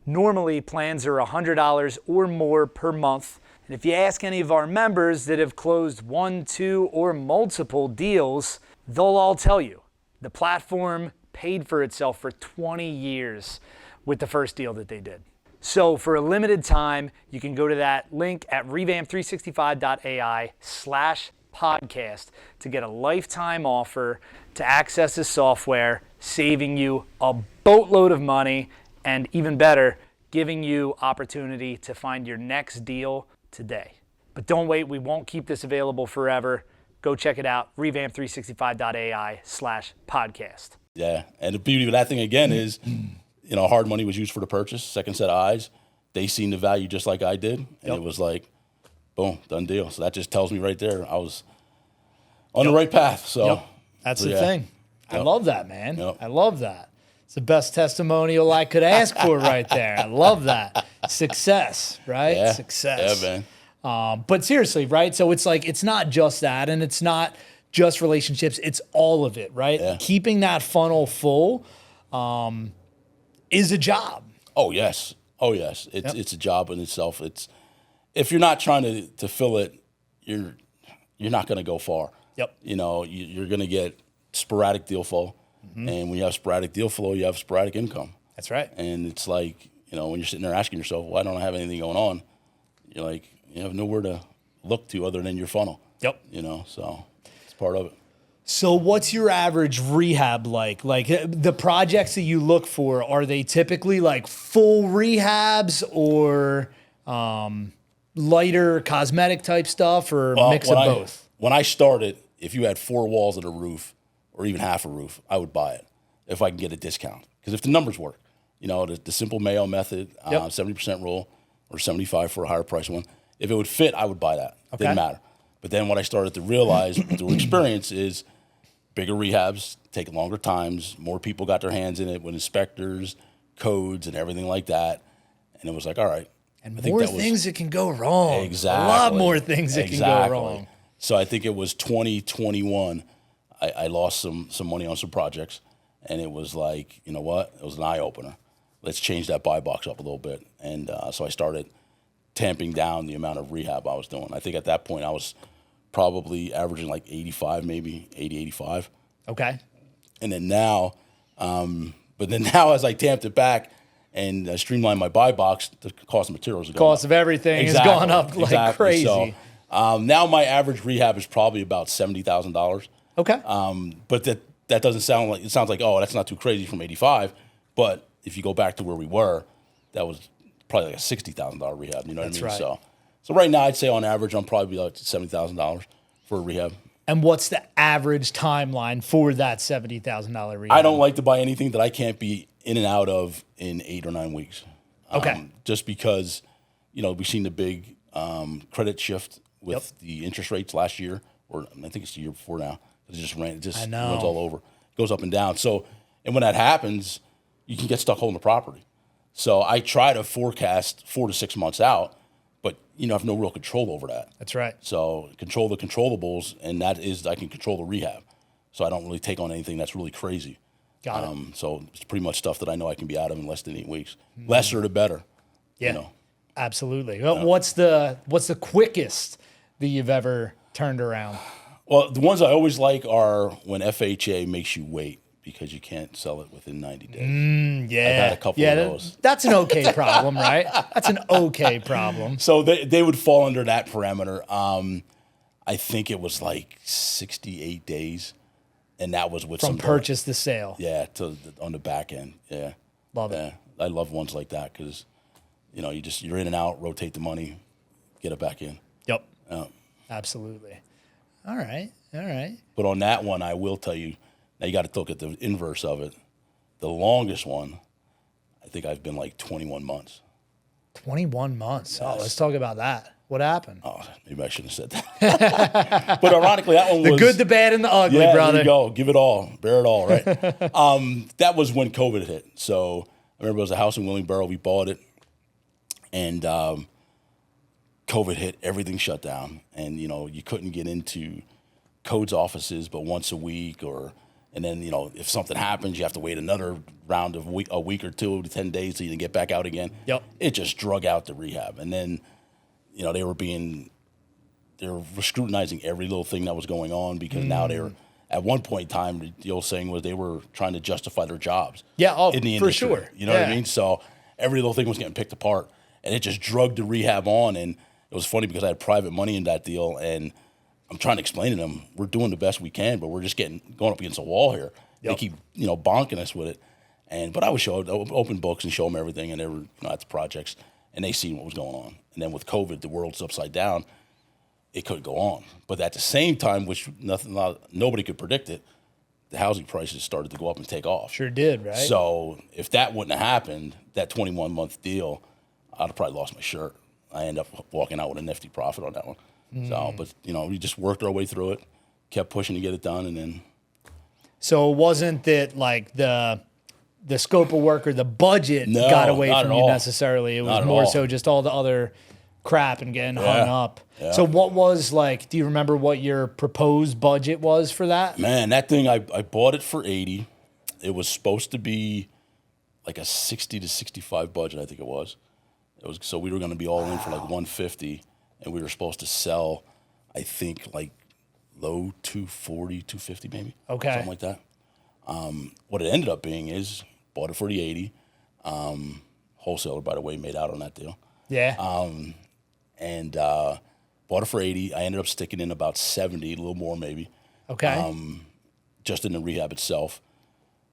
[SPEAKER 3] Normally, plans are $100 or more per month. And if you ask any of our members that have closed 1, 2, or multiple deals, they'll all tell you the platform paid for itself for 20 years with the first deal that they did. So for a limited time, you can go to that link at revamp365.ai/podcast to get a lifetime offer to access this software, saving you a boatload of money, and even better, giving you opportunity to find your next deal today. But don't wait, we won't keep this available forever. Go check it out, revamp365.ai/podcast.
[SPEAKER 2] Yeah, and the beauty of that thing again is, hard money was used for the purchase, second set of eyes. They seen the value just like I did, and it was like, boom, done deal. So that just tells me right there I was on the right path. So
[SPEAKER 1] that's the thing. I love that, man.
[SPEAKER 2] Yep.
[SPEAKER 1] I love that. It's the best testimonial I could ask for right there. I love that. Success, right?
[SPEAKER 2] Yeah.
[SPEAKER 1] Success.
[SPEAKER 2] Yeah, man.
[SPEAKER 1] But seriously, right? So it's like, it's not just that, and it's not just relationships. It's all of it, right?
[SPEAKER 2] Yeah.
[SPEAKER 1] Keeping that funnel full is a job.
[SPEAKER 2] Oh, yes. Oh, yes. It's a job in itself. It's if you're not trying to fill it, you're not going to go far.
[SPEAKER 1] Yep.
[SPEAKER 2] You're going to get sporadic deal flow. And when you have sporadic deal flow, you have sporadic income.
[SPEAKER 1] That's right.
[SPEAKER 2] And it's like, when you're sitting there asking yourself, why don't I have anything going on? You're like, you have nowhere to look to other than your funnel.
[SPEAKER 1] Yep.
[SPEAKER 2] So it's part of it.
[SPEAKER 1] So what's your average rehab like? Like the projects that you look for, are they typically like full rehabs or lighter cosmetic type stuff or mix of both?
[SPEAKER 2] When I started, if you had 4 walls and a roof or even half a roof, I would buy it if I can get a discount. Because if the numbers work, the simple Mayo method, 70% roll or 75 for a higher price one. If it would fit, I would buy that.
[SPEAKER 1] Okay.
[SPEAKER 2] Didn't matter. But then what I started to realize through experience is bigger rehabs take longer times. More people got their hands in it with inspectors, codes, and everything like that. And it was like, all right.
[SPEAKER 1] And more things that can go wrong.
[SPEAKER 2] Exactly.
[SPEAKER 1] A lot more things that can go wrong.
[SPEAKER 2] So I think it was 2021. I lost some money on some projects. And it was like, you know what? It was an eye-opener. Let's change that buy box up a little bit. And so I started tamping down the amount of rehab I was doing. I think at that point I was probably averaging like 85, maybe 80, 85.
[SPEAKER 1] Okay.
[SPEAKER 2] And then now, as I tamped it back and streamlined my buy box, the cost of materials is going
[SPEAKER 1] Cost
[SPEAKER 2] up.
[SPEAKER 1] of everything has gone up like crazy.
[SPEAKER 2] So now my average rehab is probably about $70,000.
[SPEAKER 1] Okay.
[SPEAKER 2] But that doesn't sound like, it sounds like, oh, that's not too crazy from 85. But if you go back to where we were, that was probably like a $60,000 rehab. You know what I mean?
[SPEAKER 1] Right.
[SPEAKER 2] So right now I'd say on average I'm probably like $70,000 for a rehab.
[SPEAKER 1] And what's the average timeline for that $70,000 rehab?
[SPEAKER 2] I don't like to buy anything that I can't be in and out of in 8 or 9 weeks.
[SPEAKER 1] Okay.
[SPEAKER 2] Just because, we've seen the big credit shift with the interest rates last year, or I think it's the year before now. It just runs all over. It goes up and down. So, and when that happens, you can get stuck holding the property. So I try to forecast 4 to 6 months out, but I have no real control over that.
[SPEAKER 1] That's right.
[SPEAKER 2] So control the controllables, and that is I can control the rehab. So I don't really take on anything that's really crazy.
[SPEAKER 1] Got it.
[SPEAKER 2] So it's pretty much stuff that I know I can be out of in less than 8 weeks. Lesser the better.
[SPEAKER 1] Yeah, absolutely. Well, what's the quickest that you've ever turned around?
[SPEAKER 2] Well, the ones I always like are when FHA makes you wait because you can't sell it within 90 days.
[SPEAKER 1] Yeah.
[SPEAKER 2] I've had a couple of those.
[SPEAKER 1] That's an okay problem, right? That's an okay problem.
[SPEAKER 2] So they would fall under that parameter. I think it was like 68 days, and that was with
[SPEAKER 1] From purchase to sale.
[SPEAKER 2] Yeah, on the back end. Yeah.
[SPEAKER 1] Love it.
[SPEAKER 2] I love ones like that because, you're in and out, rotate the money, get it back in.
[SPEAKER 1] Yep. Absolutely. All right.
[SPEAKER 2] But on that one, I will tell you, now you got to look at the inverse of it. The longest one, I think I've been like 21 months.
[SPEAKER 1] 21 months. Yes. Oh, let's talk about that. What happened?
[SPEAKER 2] Oh, maybe I shouldn't have said that. But ironically, that one was...
[SPEAKER 1] The good, the bad, and the ugly, brother.
[SPEAKER 2] There you go. Give it all. Bear it all, right? That was when COVID hit. So I remember it was a house in Willingboro. We bought it. And COVID hit, everything shut down, and you couldn't get into codes offices but once a week, and then if something happens, you have to wait another round of a week or 2 to 10 days so you can get back out again.
[SPEAKER 1] Yep.
[SPEAKER 2] It just drug out the rehab, and then they were scrutinizing every little thing that was going on because now they were. At one point in time, the old saying was they were trying to justify their jobs.
[SPEAKER 1] Yeah,
[SPEAKER 2] in the
[SPEAKER 1] for
[SPEAKER 2] industry.
[SPEAKER 1] sure.
[SPEAKER 2] You know what I mean? So every little thing was getting picked apart, and it just drugged the rehab on. And it was funny because I had private money in that deal, and I'm trying to explain to them we're doing the best we can, but we're just going up against a wall here. Yep. They keep bonking us with it, but I would open books and show them everything, and they were at the projects, and they seen what was going on. And then with COVID, the world's upside down. It could go on, but at the same time, which nobody could predict it, the housing prices started to go up and take off.
[SPEAKER 1] Sure did, right?
[SPEAKER 2] So if that wouldn't have happened, that 21-month deal, I'd have probably lost my shirt. I ended up walking out with a nifty profit on that one. So, but we just worked our way through it, kept pushing to get it done, and then.
[SPEAKER 1] So it wasn't that like the scope of work or the budget got away from you necessarily. It was more so just all the other crap and getting hung up. Yeah. So what was do you remember what your proposed budget was for that?
[SPEAKER 2] Man, that thing, I bought it for 80. It was supposed to be like a 60 to 65 budget, I think it was. So we were going to be all in for like 150, and we were supposed to sell, I think, like low 240, 250 maybe.
[SPEAKER 1] Okay.
[SPEAKER 2] Something like that. What it ended up being is bought it for the 80. Wholesaler, by the way, made out on that deal.
[SPEAKER 1] Yeah.
[SPEAKER 2] And bought it for 80. I ended up sticking in about 70, a little more maybe.
[SPEAKER 1] Okay.
[SPEAKER 2] Just in the rehab itself.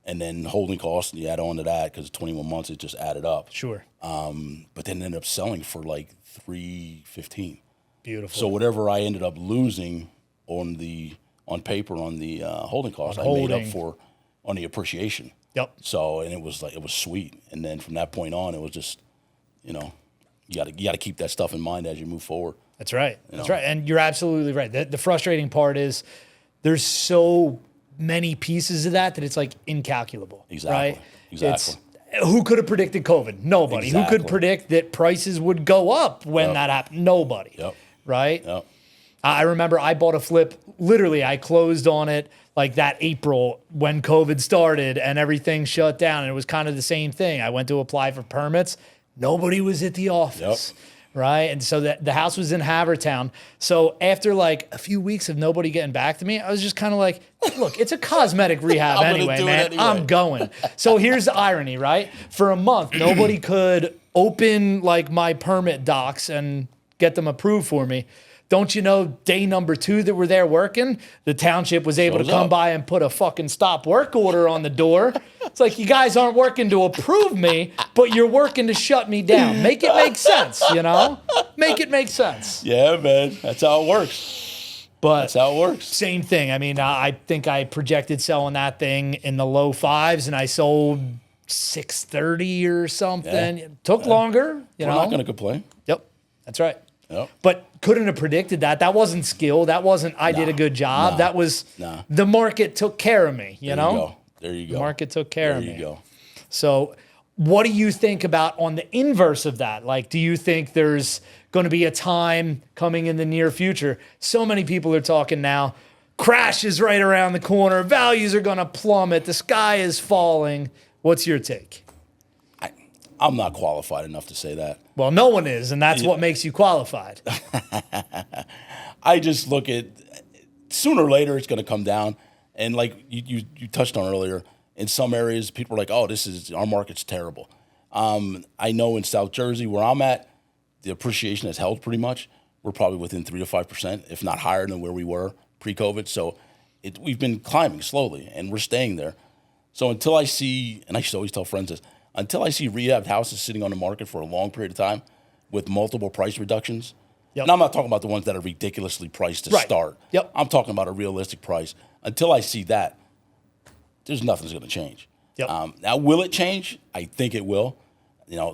[SPEAKER 2] And then holding costs, you add on to that because 21 months, it just added up.
[SPEAKER 1] Sure.
[SPEAKER 2] But then ended up selling for like $315.
[SPEAKER 1] Beautiful.
[SPEAKER 2] So whatever I ended up losing on paper on the holding costs, I made up for on the appreciation.
[SPEAKER 1] Yep.
[SPEAKER 2] So, and it was sweet. And then from that point on, it was just, you got to keep that stuff in mind as you move forward.
[SPEAKER 1] That's right. That's right. And you're absolutely right. The frustrating part is there's so many pieces of that it's like incalculable.
[SPEAKER 2] Exactly.
[SPEAKER 1] Right?
[SPEAKER 2] Exactly.
[SPEAKER 1] Who could have predicted COVID? Nobody.
[SPEAKER 2] Exactly.
[SPEAKER 1] Who could predict that prices would go up when that happened? Nobody.
[SPEAKER 2] Yep.
[SPEAKER 1] Right?
[SPEAKER 2] Yep.
[SPEAKER 1] I remember I bought a flip. Literally, I closed on it like that April when COVID started and everything shut down. And it was kind of the same thing. I went to apply for permits. Nobody was at the office.
[SPEAKER 2] Yep.
[SPEAKER 1] Right. And so the house was in Havertown. So after like a few weeks of nobody getting back to me, I was just kind of like, look, it's a cosmetic rehab anyway, man. I'm going. So here's the irony, right? For a month, nobody could open like my permit docs and get them approved for me. Don't you know, day number 2 that we're there working, the township was able to come by and put a fucking stop work order on the door. It's like, you guys aren't working to approve me, but you're working to shut me down. Make it make sense, Make it make sense.
[SPEAKER 2] Yeah, man. That's how it works.
[SPEAKER 1] But
[SPEAKER 2] that's how it works.
[SPEAKER 1] Same thing. I mean, I think I projected selling that thing in the low 5s, and I sold 630 or something.
[SPEAKER 2] Yeah.
[SPEAKER 1] It took longer,
[SPEAKER 2] We're not going to complain.
[SPEAKER 1] Yep, that's right.
[SPEAKER 2] Yep.
[SPEAKER 1] But couldn't have predicted that. That wasn't skill. That wasn't I did a good job. That was the market took care of me, you know?
[SPEAKER 2] There you go.
[SPEAKER 1] The market took care of me.
[SPEAKER 2] There you go.
[SPEAKER 1] So what do you think about on the inverse of that? Like, do you think there's going to be a time coming in the near future? So many people are talking now, crash is right around the corner. Values are going to plummet. The sky is falling. What's your take?
[SPEAKER 2] I'm not qualified enough to say that.
[SPEAKER 1] Well, no one is, and that's what makes you qualified.
[SPEAKER 2] I just look at sooner or later it's going to come down, and like you touched on earlier, in some areas people are like, "Oh, our market's terrible." I know in South Jersey where I'm at, the appreciation has held pretty much. We're probably within 3 to 5%, if not higher than where we were pre-COVID. So we've been climbing slowly, and we're staying there. So until I see, and I used to always tell friends this, until I see rehabbed houses sitting on the market for a long period of time with multiple price reductions, and I'm not talking about the ones that are ridiculously priced to start. I'm talking about a realistic price. Until I see that, there's nothing's going to change. Now, will it change? I think it will.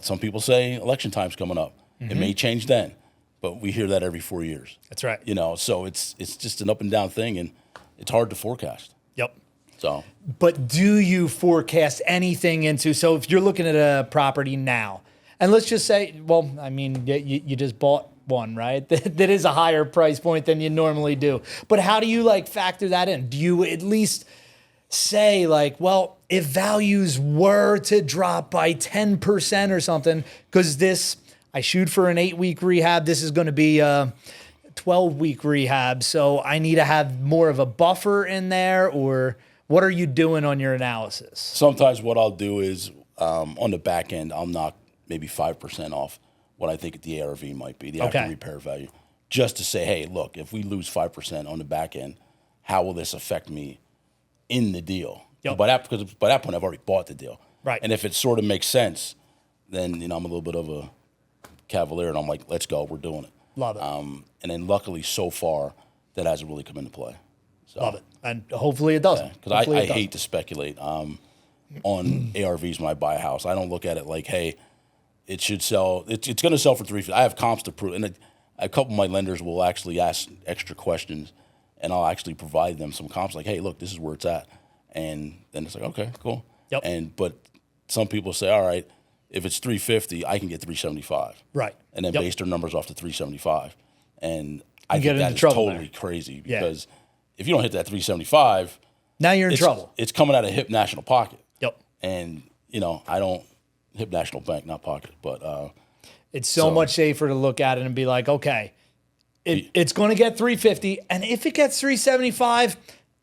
[SPEAKER 2] Some people say election time's coming up. It may change then, but we hear that every 4 years.
[SPEAKER 1] That's right.
[SPEAKER 2] So it's just an up and down thing, and it's hard to forecast. So,
[SPEAKER 1] but do you forecast anything into, so if you're looking at a property now, and let's just say, well, I mean, you just bought one, right? That is a higher price point than you normally do. But how do you like factor that in? Do you at least say like, well, if values were to drop by 10% or something, because I shoot for an 8-week rehab, this is going to be a 12-week rehab, so I need to have more of a buffer in there, or what are you doing on your analysis?
[SPEAKER 2] Sometimes what I'll do is on the back end, I'll knock maybe 5% off what I think the ARV might be, the after repair value, just to say, hey, look, if we lose 5% on the back end, how will this affect me in the deal?
[SPEAKER 1] Yep.
[SPEAKER 2] Because by that point, I've already bought the deal.
[SPEAKER 1] Right.
[SPEAKER 2] And if it sort of makes sense, then I'm a little bit of a cavalier, and I'm like, let's go, we're doing it.
[SPEAKER 1] Love it.
[SPEAKER 2] And then luckily, so far, that hasn't really come into play. So,
[SPEAKER 1] Love it. And hopefully it doesn't.
[SPEAKER 2] Because I hate to speculate on ARVs when I buy a house. I don't look at it like, hey, it should sell. It's going to sell for $350. I have comps to prove. And a couple of my lenders will actually ask extra questions, and I'll actually provide them some comps like, hey, look, this is where it's at. And then it's like, okay, cool.
[SPEAKER 1] Yep.
[SPEAKER 2] But some people say, all right, if it's $350, I can get $375.
[SPEAKER 1] Right.
[SPEAKER 2] And then base their numbers off to $375. And I
[SPEAKER 1] You
[SPEAKER 2] think
[SPEAKER 1] get
[SPEAKER 2] that
[SPEAKER 1] into
[SPEAKER 2] is
[SPEAKER 1] trouble
[SPEAKER 2] totally
[SPEAKER 1] there.
[SPEAKER 2] crazy because if you don't hit that $375,
[SPEAKER 1] Now you're in trouble.
[SPEAKER 2] it's coming out of Hip National Pocket.
[SPEAKER 1] Yep.
[SPEAKER 2] And, I don't, Hip National Bank, not Pocket, but.
[SPEAKER 1] It's so much safer to look at it and be like, okay, it's going to get $350, and if it gets $375,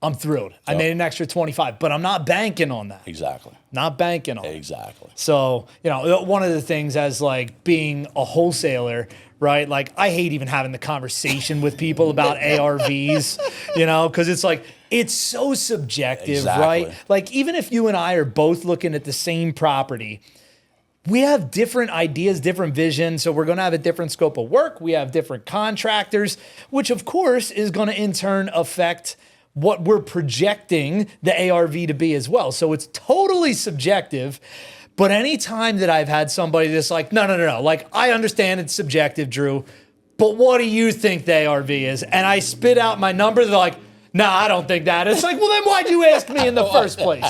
[SPEAKER 1] I'm thrilled. I made an extra $25, but I'm not banking on that.
[SPEAKER 2] Exactly.
[SPEAKER 1] Not banking on it.
[SPEAKER 2] Exactly.
[SPEAKER 1] So, one of the things as like being a wholesaler, right? Like I hate even having the conversation with people about ARVs, because it's like, it's so subjective, right? Like even if you and I are both looking at the same property, we have different ideas, different visions. So we're going to have a different scope of work. We have different contractors, which of course is going to in turn affect what we're projecting the ARV to be as well. So it's totally subjective. But anytime that I've had somebody that's like, no. Like, I understand it's subjective, Drew, but what do you think the ARV is? And I spit out my number. They're like, no, I don't think that. It's like, well, then why'd you ask me in the first place,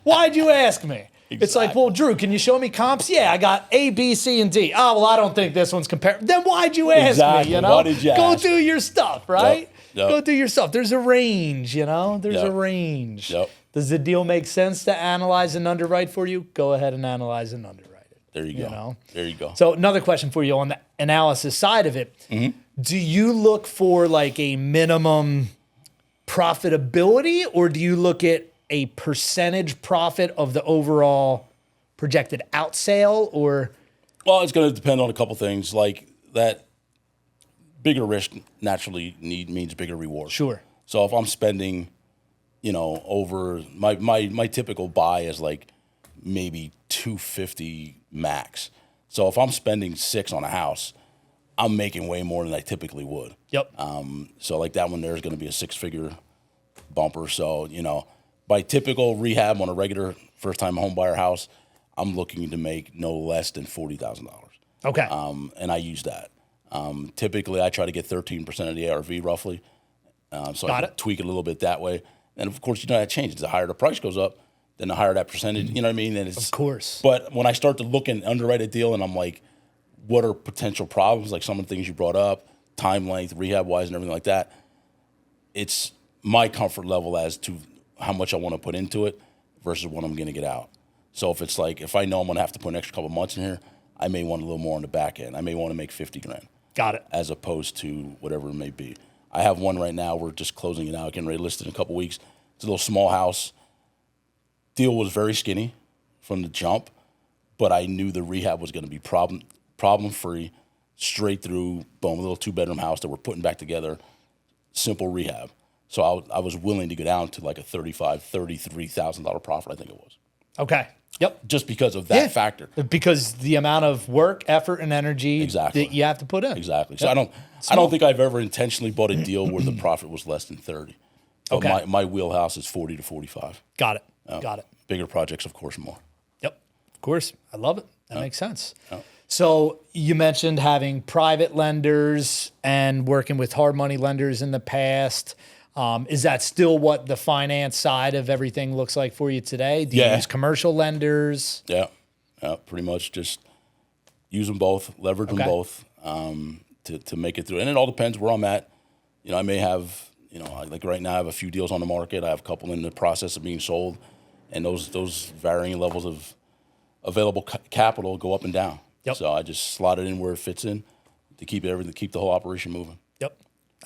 [SPEAKER 1] Why'd you ask me? Exactly. It's like, well, Drew, can you show me comps? Yeah, I got A, B, C, and D. Oh, well, I don't think this one's comparable. Then why'd you ask me,
[SPEAKER 2] Why did you
[SPEAKER 1] Go
[SPEAKER 2] ask?
[SPEAKER 1] do your stuff, right?
[SPEAKER 2] Yep.
[SPEAKER 1] Go do your stuff. There's a range, There's a range.
[SPEAKER 2] Yep.
[SPEAKER 1] Does the deal make sense to analyze and underwrite for you? Go ahead and analyze and underwrite it.
[SPEAKER 2] There you go. There you go.
[SPEAKER 1] So another question for you on the analysis side of it. Mm-hmm. Do you look for like a minimum profitability, or do you look at a percentage profit of the overall projected out sale, or?
[SPEAKER 2] Well, it's going to depend on a couple things. Like that bigger risk naturally means bigger reward.
[SPEAKER 1] Sure.
[SPEAKER 2] So if I'm spending, over my typical buy is like maybe $250 max. So if I'm spending $600 on a house, I'm making way more than I typically would.
[SPEAKER 1] Yep.
[SPEAKER 2] So like that one there is going to be a 6-figure bumper. So, by typical rehab on a regular first-time home buyer house, I'm looking to make no less than $40,000.
[SPEAKER 1] Okay.
[SPEAKER 2] And I use that. Typically, I try to get 13% of the ARV roughly. So I can tweak it a little bit that way. And of course, that changes. The higher the price goes up, then the higher that percentage, you know what I mean? And it's,
[SPEAKER 1] of course.
[SPEAKER 2] But when I start to look and underwrite a deal and I'm like, what are potential problems? Like some of the things you brought up, time length, rehab-wise and everything like that. It's my comfort level as to how much I want to put into it versus what I'm going to get out. So if it's like, if I know I'm going to have to put an extra couple months in here, I may want a little more on the back end. I may want to make $50,000.
[SPEAKER 1] Got it.
[SPEAKER 2] As opposed to whatever it may be. I have one right now. We're just closing it out, getting ready to list it in a couple weeks. It's a little small house. Deal was very skinny from the jump, but I knew the rehab was going to be problem-free, straight through, boom, a little 2-bedroom house that we're putting back together, simple rehab. So I was willing to go down to like a $33,000 profit, I think it was.
[SPEAKER 1] Okay. Yep.
[SPEAKER 2] Just because of that factor.
[SPEAKER 1] Because the amount of work, effort, and energy that you have to put in.
[SPEAKER 2] Exactly. So I don't think I've ever intentionally bought a deal where the profit was less than 30. But
[SPEAKER 1] Okay.
[SPEAKER 2] my wheelhouse is 40 to 45.
[SPEAKER 1] Got it. Got it.
[SPEAKER 2] Bigger projects, of course, more.
[SPEAKER 1] Yep. Of course. I love it. That makes sense. So you mentioned having private lenders and working with hard money lenders in the past. Is that still what the finance side of everything looks like for you today? Do you use commercial lenders?
[SPEAKER 2] Yeah, pretty much just use them both, leverage them both. to make it through. And it all depends where I'm at. You know, I may have, you know, like right now I have a few deals on the market. I have a couple in the process of being sold, and those varying levels of available capital go up and down.
[SPEAKER 1] Yep.
[SPEAKER 2] So I just slot it in where it fits in to keep the whole operation moving.
[SPEAKER 1] Yep.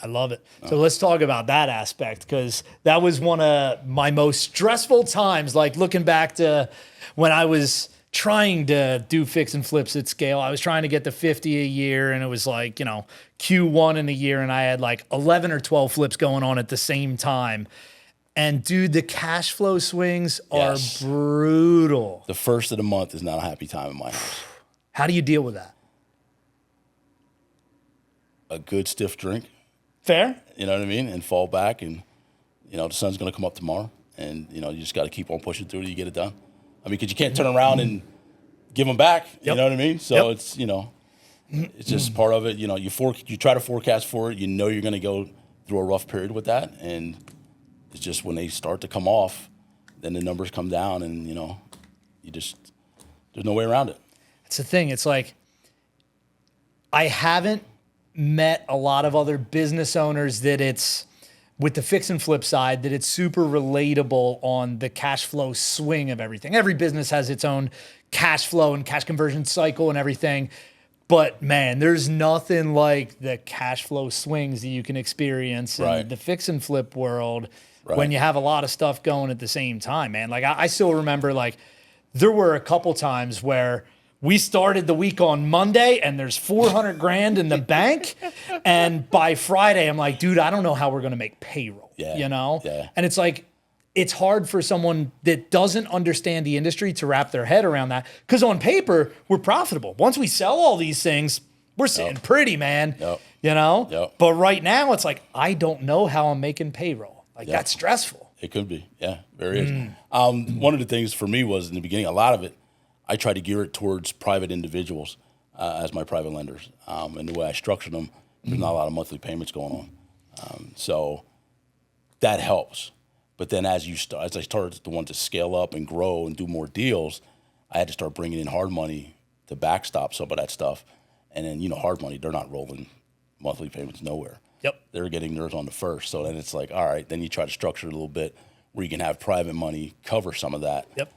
[SPEAKER 1] I love it. So let's talk about that aspect, because that was one of my most stressful times, like looking back to when I was trying to do fix and flips at scale. I was trying to get to 50 a year, and it was like, you know, Q1 in a year, and I had like 11 or 12 flips going on at the same time. And dude, the cash flow swings are brutal.
[SPEAKER 2] The first of the month is not a happy time in my house.
[SPEAKER 1] How do you deal with that?
[SPEAKER 2] A good stiff drink.
[SPEAKER 1] Fair?
[SPEAKER 2] You know what I mean? And fall back, and, you know, the sun's going to come up tomorrow, and, you know, you just got to keep on pushing through till you get it done. I mean, because you can't turn around and give them back. You know what I mean? So it's, you know, it's just part of it. You know, you try to forecast for it. You know you're going to go through a rough period with that, and it's just when they start to come off, then the numbers come down, and, you know, there's no way around it.
[SPEAKER 1] It's the thing. It's like, I haven't met a lot of other business owners that it's, with the fix and flip side, that it's super relatable on the cash flow swing of everything. Every business has its own cash flow and cash conversion cycle and everything. But man, there's nothing like the cash flow swings that you can experience in the fix and flip world when you have a lot of stuff going at the same time, man. Like I still remember, like, there were a couple times where we started the week on Monday and there's 400 grand in the bank. And by Friday, I'm like, dude, I don't know how we're going to make payroll, you know?
[SPEAKER 2] Yeah.
[SPEAKER 1] And it's like, it's hard for someone that doesn't understand the industry to wrap their head around that. Because on paper, we're profitable. Once we sell all these things, we're sitting pretty, man, you know? But right now, it's like, I don't know how I'm making payroll. Like, that's stressful.
[SPEAKER 2] It could be. Yeah, very is. One of the things for me was, in the beginning, a lot of it, I try to gear it towards private individuals as my private lenders. And the way I structure them, there's not a lot of monthly payments going on. So that helps. But then as I started to want to scale up and grow and do more deals, I had to start bringing in hard money to backstop some of that stuff. And then, you know, hard money, they're not rolling monthly payments nowhere. They're getting theirs on the first. So then it's like, all right, then you try to structure it a little bit where you can have private money cover some of that. It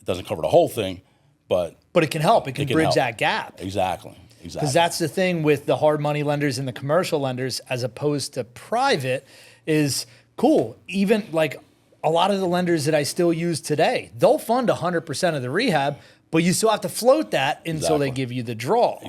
[SPEAKER 2] doesn't cover the whole thing, but
[SPEAKER 1] it can help. It can bridge that gap.
[SPEAKER 2] Exactly.
[SPEAKER 1] Because that's the thing with the hard money lenders and the commercial lenders, as opposed to private, is cool. Even like a lot of the lenders that I still use today, they'll fund 100% of the rehab, but you still have to float that until they give you the draw.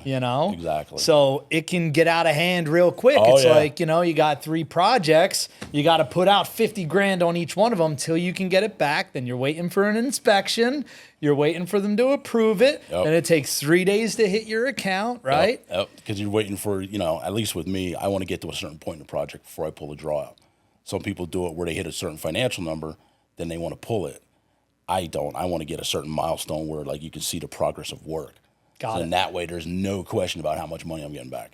[SPEAKER 1] You know? So it can get out of hand real quick. It's like, you know, you got 3 projects, you got to put out 50 grand on each one of them till you can get it back. Then you're waiting for an inspection. You're waiting for them to approve it. And it takes 3 days to hit your account, right?
[SPEAKER 2] Because you're waiting for, you know, at least with me, I want to get to a certain point in the project before I pull the draw out. Some people do it where they hit a certain financial number, then they want to pull it. I don't. I want to get a certain milestone where, like, you can see the progress of work. And that way, there's no question about how much money I'm getting back.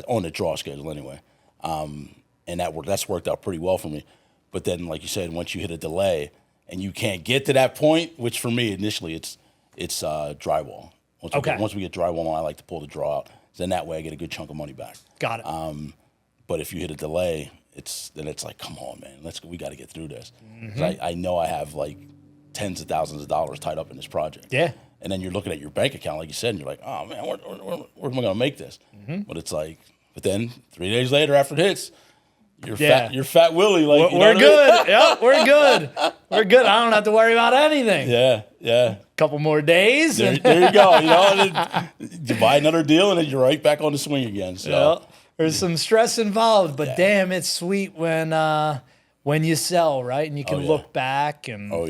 [SPEAKER 2] On the draw schedule, anyway. And that's worked out pretty well for me. But then, like you said, once you hit a delay and you can't get to that point, which for me initially it's drywall. Once we get drywall on, I like to pull the draw out. Then that way, I get a good chunk of money back. But if you hit a delay, it's like, come on, man, we got to get through this. I know I have like tens of thousands of dollars tied up in this project. And then you're looking at your bank account, like you said, and you're like, oh man, where am I going to make this? But it's like, but then 3 days later after it hits, you're fat Willie. Like,
[SPEAKER 1] we're good. We're good. We're good. I don't have to worry about anything. Couple more days.
[SPEAKER 2] There you go. You know, you buy another deal and then you're right back on the swing again. So
[SPEAKER 1] there's some stress involved, but damn, it's sweet when you sell, right? And you can look back and.
[SPEAKER 2] Oh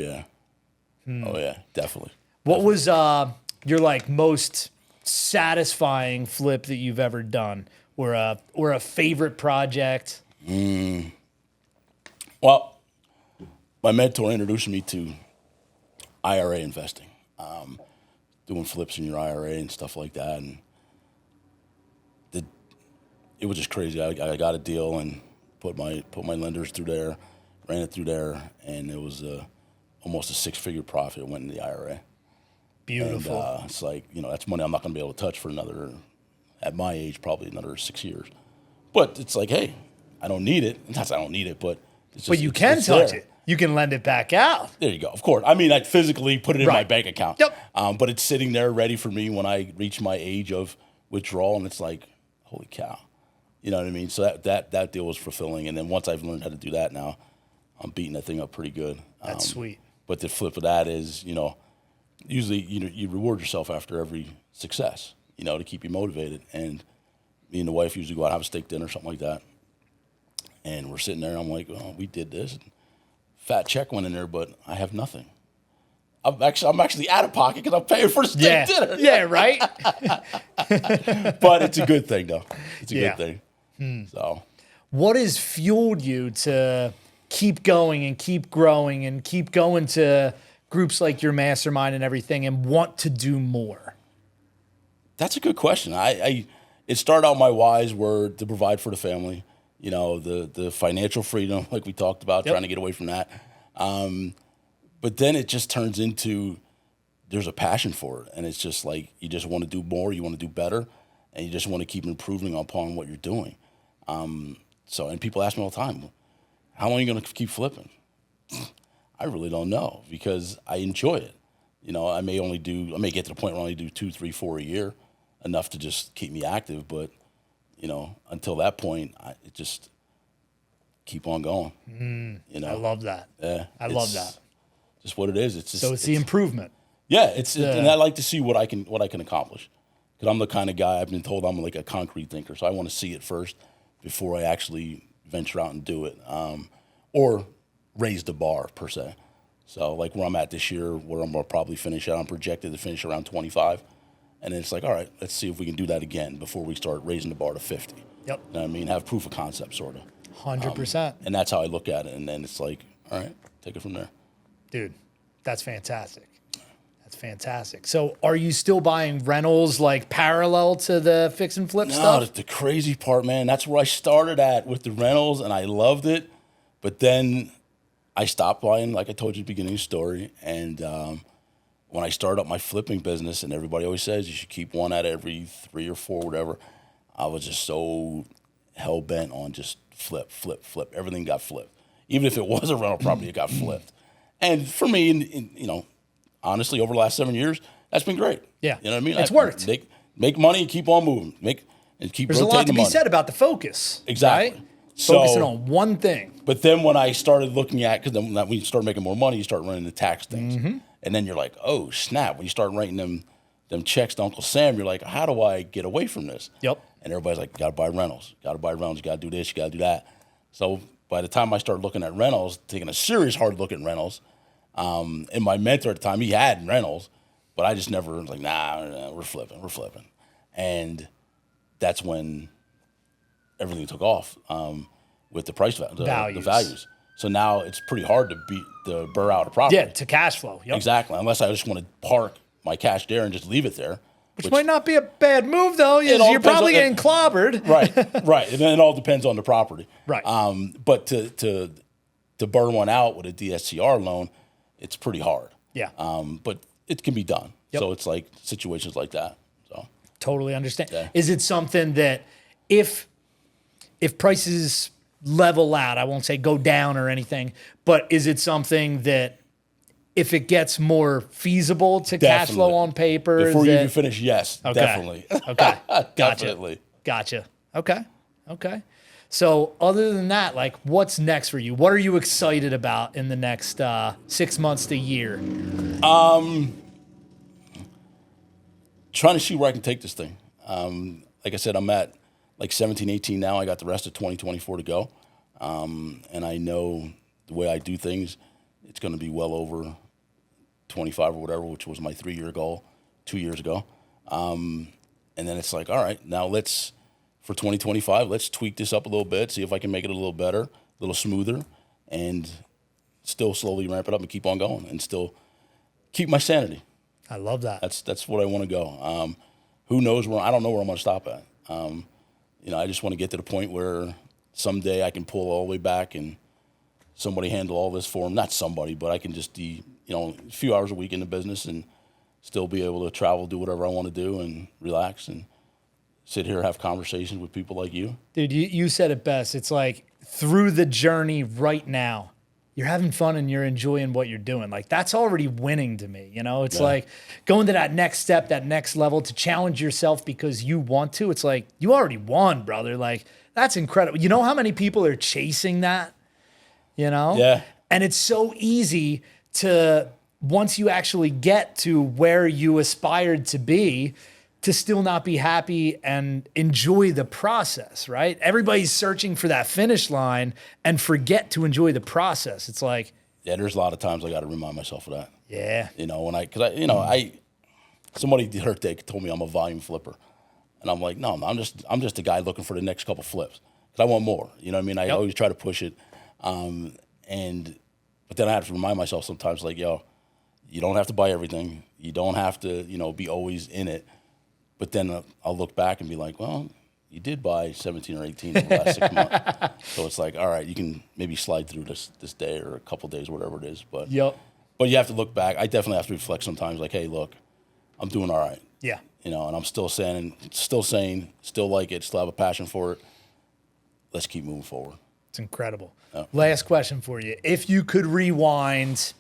[SPEAKER 2] yeah, definitely.
[SPEAKER 1] What was your like most satisfying flip that you've ever done, or a favorite project?
[SPEAKER 2] Well, my mentor introduced me to IRA investing, doing flips in your IRA and stuff like that, and it was just crazy. I got a deal and put my lenders through there, ran it through there, and it was almost a 6-figure profit. It went in the IRA.
[SPEAKER 1] Beautiful.
[SPEAKER 2] And, it's like, you know, that's money I'm not going to be able to touch for another at my age, probably another 6 years. But it's like, hey, I don't need it. Not that I don't need it, but it's just,
[SPEAKER 1] But you can touch it. You can lend it back out.
[SPEAKER 2] There you go. Of course. I mean, I physically put it in my
[SPEAKER 1] Right.
[SPEAKER 2] bank account.
[SPEAKER 1] Yep.
[SPEAKER 2] But it's sitting there ready for me when I reach my age of withdrawal, and it's like, holy cow. You know what I mean? So that deal was fulfilling. And then once I've learned how to do that now, I'm beating that thing up pretty good.
[SPEAKER 1] That's sweet.
[SPEAKER 2] But the flip of that is, usually you reward yourself after every success, to keep you motivated. And me and the wife usually go out and have a steak dinner or something like that. And we're sitting there, and I'm like, oh, we did this. And fat check went in there, but I have nothing. I'm actually out of pocket because I'm paying for the steak dinner.
[SPEAKER 1] Yeah, right?
[SPEAKER 2] But it's a good thing, though. It's a
[SPEAKER 1] Yeah.
[SPEAKER 2] good thing. So,
[SPEAKER 1] What has fueled you to keep going and keep growing and keep going to groups like your mastermind and everything and want to do more?
[SPEAKER 2] that's a good question. It started out my whys were to provide for the family, the financial freedom, like we talked about,
[SPEAKER 1] Yep.
[SPEAKER 2] trying to get away from that. But then it just turns into there's a passion for it, and it's just like you just want to do more, you want to do better, and you just want to keep improving upon what you're doing. And people ask me all the time, how long are you going to keep flipping? I really don't know because I enjoy it. I may get to the point where I only do 2, 3, 4 a year, enough to just keep me active. But, until that point, it just keep on going.
[SPEAKER 1] I love that.
[SPEAKER 2] Yeah,
[SPEAKER 1] I love that.
[SPEAKER 2] Just what it is. It's just,
[SPEAKER 1] So it's the improvement.
[SPEAKER 2] yeah, and I like to see what I can accomplish. Because I'm the kind of guy, I've been told I'm like a concrete thinker, so I want to see it first before I actually venture out and do it, or raise the bar per se. So like where I'm at this year, where I'm gonna probably finish out, I'm projected to finish around 25, and then it's like, all right, let's see if we can do that again before we start raising the bar to 50.
[SPEAKER 1] Yep.
[SPEAKER 2] You know what I mean? Have proof of concept, sort of.
[SPEAKER 1] 100%.
[SPEAKER 2] And that's how I look at it, and then it's like, all right, take it from there.
[SPEAKER 1] Dude, that's fantastic. That's fantastic. So are you still buying rentals like parallel to the fix and flip
[SPEAKER 2] No,
[SPEAKER 1] stuff?
[SPEAKER 2] the crazy part, man, that's where I started at with the rentals, and I loved it. But then I stopped buying, like I told you at the beginning of the story. And when I started up my flipping business, and everybody always says you should keep one out every 3 or 4, whatever, I was just so hell-bent on just flip. Everything got flipped. Even if it was a rental property, it got flipped. And for me, honestly, over the last 7 years, that's been great.
[SPEAKER 1] Yeah.
[SPEAKER 2] You know what I mean?
[SPEAKER 1] It's worked.
[SPEAKER 2] Make money and keep on moving. Keep
[SPEAKER 1] There's a
[SPEAKER 2] rotating
[SPEAKER 1] lot to
[SPEAKER 2] the
[SPEAKER 1] be
[SPEAKER 2] money.
[SPEAKER 1] said about the focus.
[SPEAKER 2] Exactly.
[SPEAKER 1] Right?
[SPEAKER 2] So-
[SPEAKER 1] Focusing on one thing.
[SPEAKER 2] But then when I started looking at, because then when you start making more money, you start running the tax things. And then you're like, oh, snap. When you start writing them checks to Uncle Sam, you're like, how do I get away from this?
[SPEAKER 1] Yep.
[SPEAKER 2] And everybody's like, you got to buy rentals. You got to do this, you got to do that. So by the time I started looking at rentals, taking a serious hard look at rentals, and my mentor at the time, he had rentals, but I just never was like, nah, we're flipping. And that's when everything took off with the price the values. So now it's pretty hard to beat the burr out of property.
[SPEAKER 1] Yeah, to cash flow. Yep.
[SPEAKER 2] Exactly. Unless I just want to park my cash there and just leave it there.
[SPEAKER 1] Which might not be a bad move, though.
[SPEAKER 2] all
[SPEAKER 1] You're
[SPEAKER 2] depends
[SPEAKER 1] probably
[SPEAKER 2] on-
[SPEAKER 1] getting clobbered.
[SPEAKER 2] Right. And then it all depends on the property.
[SPEAKER 1] Right.
[SPEAKER 2] But to burn one out with a DSCR loan, it's pretty hard.
[SPEAKER 1] Yeah.
[SPEAKER 2] But it can be done.
[SPEAKER 1] Yep.
[SPEAKER 2] So it's like situations like that. So
[SPEAKER 1] Totally understand.
[SPEAKER 2] Yeah.
[SPEAKER 1] Is it something that if prices level out, I won't say go down or anything, but is it something that if it gets more feasible to cash flow on paper?
[SPEAKER 2] Before you
[SPEAKER 1] that-
[SPEAKER 2] even finish, yes, definitely.
[SPEAKER 1] Okay. Gotcha.
[SPEAKER 2] Definitely.
[SPEAKER 1] Gotcha. Okay. So other than that, like what's next for you? What are you excited about in the next 6 months to year?
[SPEAKER 2] Trying to see where I can take this thing. Like I said, I'm at like 17, 18 now. I got the rest of 2024 to go. And I know the way I do things, it's going to be well over 25 or whatever, which was my 3-year goal 2 years ago. And then it's like, all right, now for 2025, let's tweak this up a little bit, see if I can make it a little better, a little smoother, and still slowly ramp it up and keep on going and still keep my sanity.
[SPEAKER 1] I love that.
[SPEAKER 2] That's what I want to go. Who knows where? I don't know where I'm going to stop at. I just want to get to the point where someday I can pull all the way back and somebody handle all this for them. Not somebody, but I can just be, a few hours a week in the business and still be able to travel, do whatever I want to do, and relax and sit here, have conversations with people like you.
[SPEAKER 1] Dude, you said it best. It's like through the journey right now, you're having fun and you're enjoying what you're doing. Like that's already winning to me. You know, it's like going to that next step, that next level to challenge yourself because you want to. It's like you already won, brother. Like that's incredible. You know how many people are chasing that? You know?
[SPEAKER 2] Yeah.
[SPEAKER 1] And it's so easy to, once you actually get to where you aspired to be, to still not be happy and enjoy the process, right? Everybody's searching for that finish line and forget to enjoy the process. It's like,
[SPEAKER 2] Yeah, there's a lot of times I got to remind myself of that.
[SPEAKER 1] yeah,
[SPEAKER 2] You know, somebody the other day told me I'm a volume flipper. And I'm like, no, I'm just a guy looking for the next couple flips. Because I want more. You know what I mean? I always try to push it. But then I have to remind myself sometimes, like, yo, you don't have to buy everything. You don't have to, be always in it. But then I'll look back and be like, well, you did buy 17 or 18 in the last 6 months. So it's like, all right, you can maybe slide through this day or a couple days, whatever it is. But you have to look back. I definitely have to reflect sometimes, like, hey, look, I'm doing all right.
[SPEAKER 1] Yeah.
[SPEAKER 2] And I'm still saying, still like it, still have a passion for it. Let's keep moving forward.
[SPEAKER 1] It's incredible. Last question for you. If you could rewind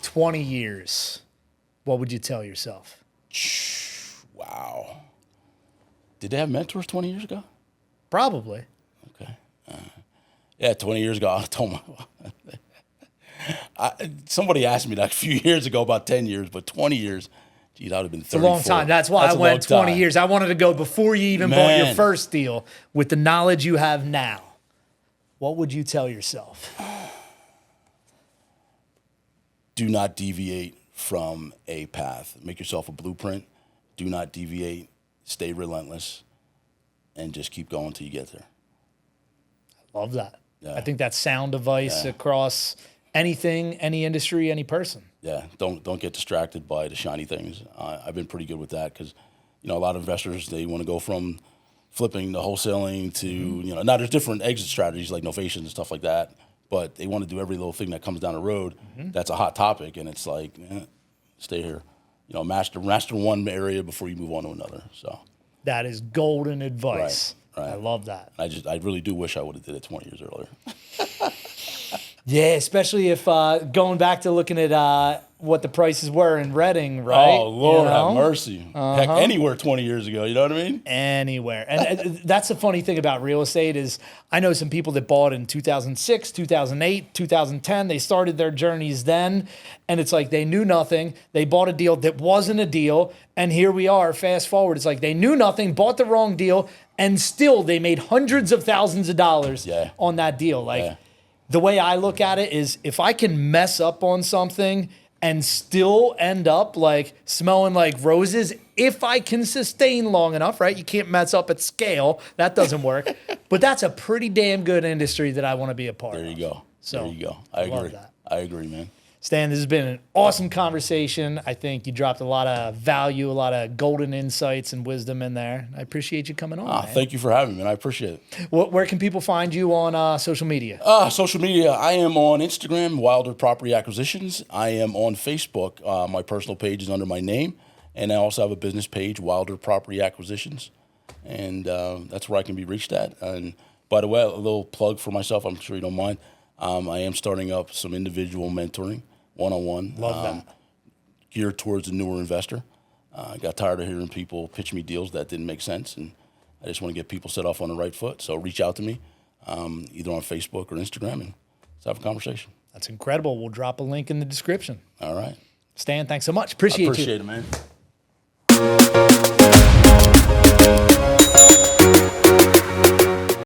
[SPEAKER 1] 20 years, what would you tell yourself?
[SPEAKER 2] Wow. Did they have mentors 20 years ago?
[SPEAKER 1] Probably.
[SPEAKER 2] Okay. Yeah, 20 years ago, I told somebody asked me that a few years ago, about 10 years, but 20 years, geez, I would have been 34.
[SPEAKER 1] It's a long time. That's why I went 20 years. I wanted to go before you even bought your first deal with the knowledge you have now. What would you tell yourself?
[SPEAKER 2] Do not deviate from a path. Make yourself a blueprint. Do not deviate. Stay relentless. And just keep going till you get there.
[SPEAKER 1] Love that.
[SPEAKER 2] Yeah.
[SPEAKER 1] I think that's sound advice across anything, any industry, any person.
[SPEAKER 2] Yeah, don't get distracted by the shiny things. I've been pretty good with that because, a lot of investors, they want to go from flipping to wholesaling to, now there's different exit strategies like novations and stuff like that, but they want to do every little thing that comes down the road. That's a hot topic, and it's like, stay here. Master one area before you move on to another. So
[SPEAKER 1] that is golden advice.
[SPEAKER 2] Right.
[SPEAKER 1] I love that.
[SPEAKER 2] I really do wish I would have did it 20 years earlier.
[SPEAKER 1] Yeah, especially if going back to looking at what the prices were in Reading, right?
[SPEAKER 2] Oh, Lord have mercy. Heck, anywhere 20 years ago, you know what I mean?
[SPEAKER 1] Anywhere. And that's the funny thing about real estate is I know some people that bought in 2006, 2008, 2010. They started their journeys then, and it's like they knew nothing. They bought a deal that wasn't a deal, and here we are, fast forward. It's like they knew nothing, bought the wrong deal, and still they made hundreds of thousands of dollars on that deal. The way I look at it is if I can mess up on something and still end up like smelling like roses, if I can sustain long enough, right? You can't mess up at scale. That doesn't work. But that's a pretty damn good industry that I want to be a part of.
[SPEAKER 2] There you go.
[SPEAKER 1] So,
[SPEAKER 2] there you go. I agree.
[SPEAKER 1] That.
[SPEAKER 2] I agree, man.
[SPEAKER 1] Stan, this has been an awesome conversation. I think you dropped a lot of value, a lot of golden insights and wisdom in there. I appreciate you coming on, man.
[SPEAKER 2] Thank you for having me, man. I appreciate it.
[SPEAKER 1] Where can people find you on social media?
[SPEAKER 2] Social media, I am on Instagram, Wilder Property Acquisitions. I am on Facebook. My personal page is under my name. And I also have a business page, Wilder Property Acquisitions. And that's where I can be reached at. And by the way, a little plug for myself, I'm sure you don't mind. I am starting up some individual mentoring, one-on-one.
[SPEAKER 1] Love that.
[SPEAKER 2] Geared towards a newer investor. I got tired of hearing people pitch me deals that didn't make sense, and I just want to get people set off on the right foot. So reach out to me, either on Facebook or Instagram, and let's have a conversation.
[SPEAKER 1] That's incredible. We'll drop a link in the description.
[SPEAKER 2] All right.
[SPEAKER 1] Stan, thanks so much. Appreciate you.
[SPEAKER 2] Appreciate it, man.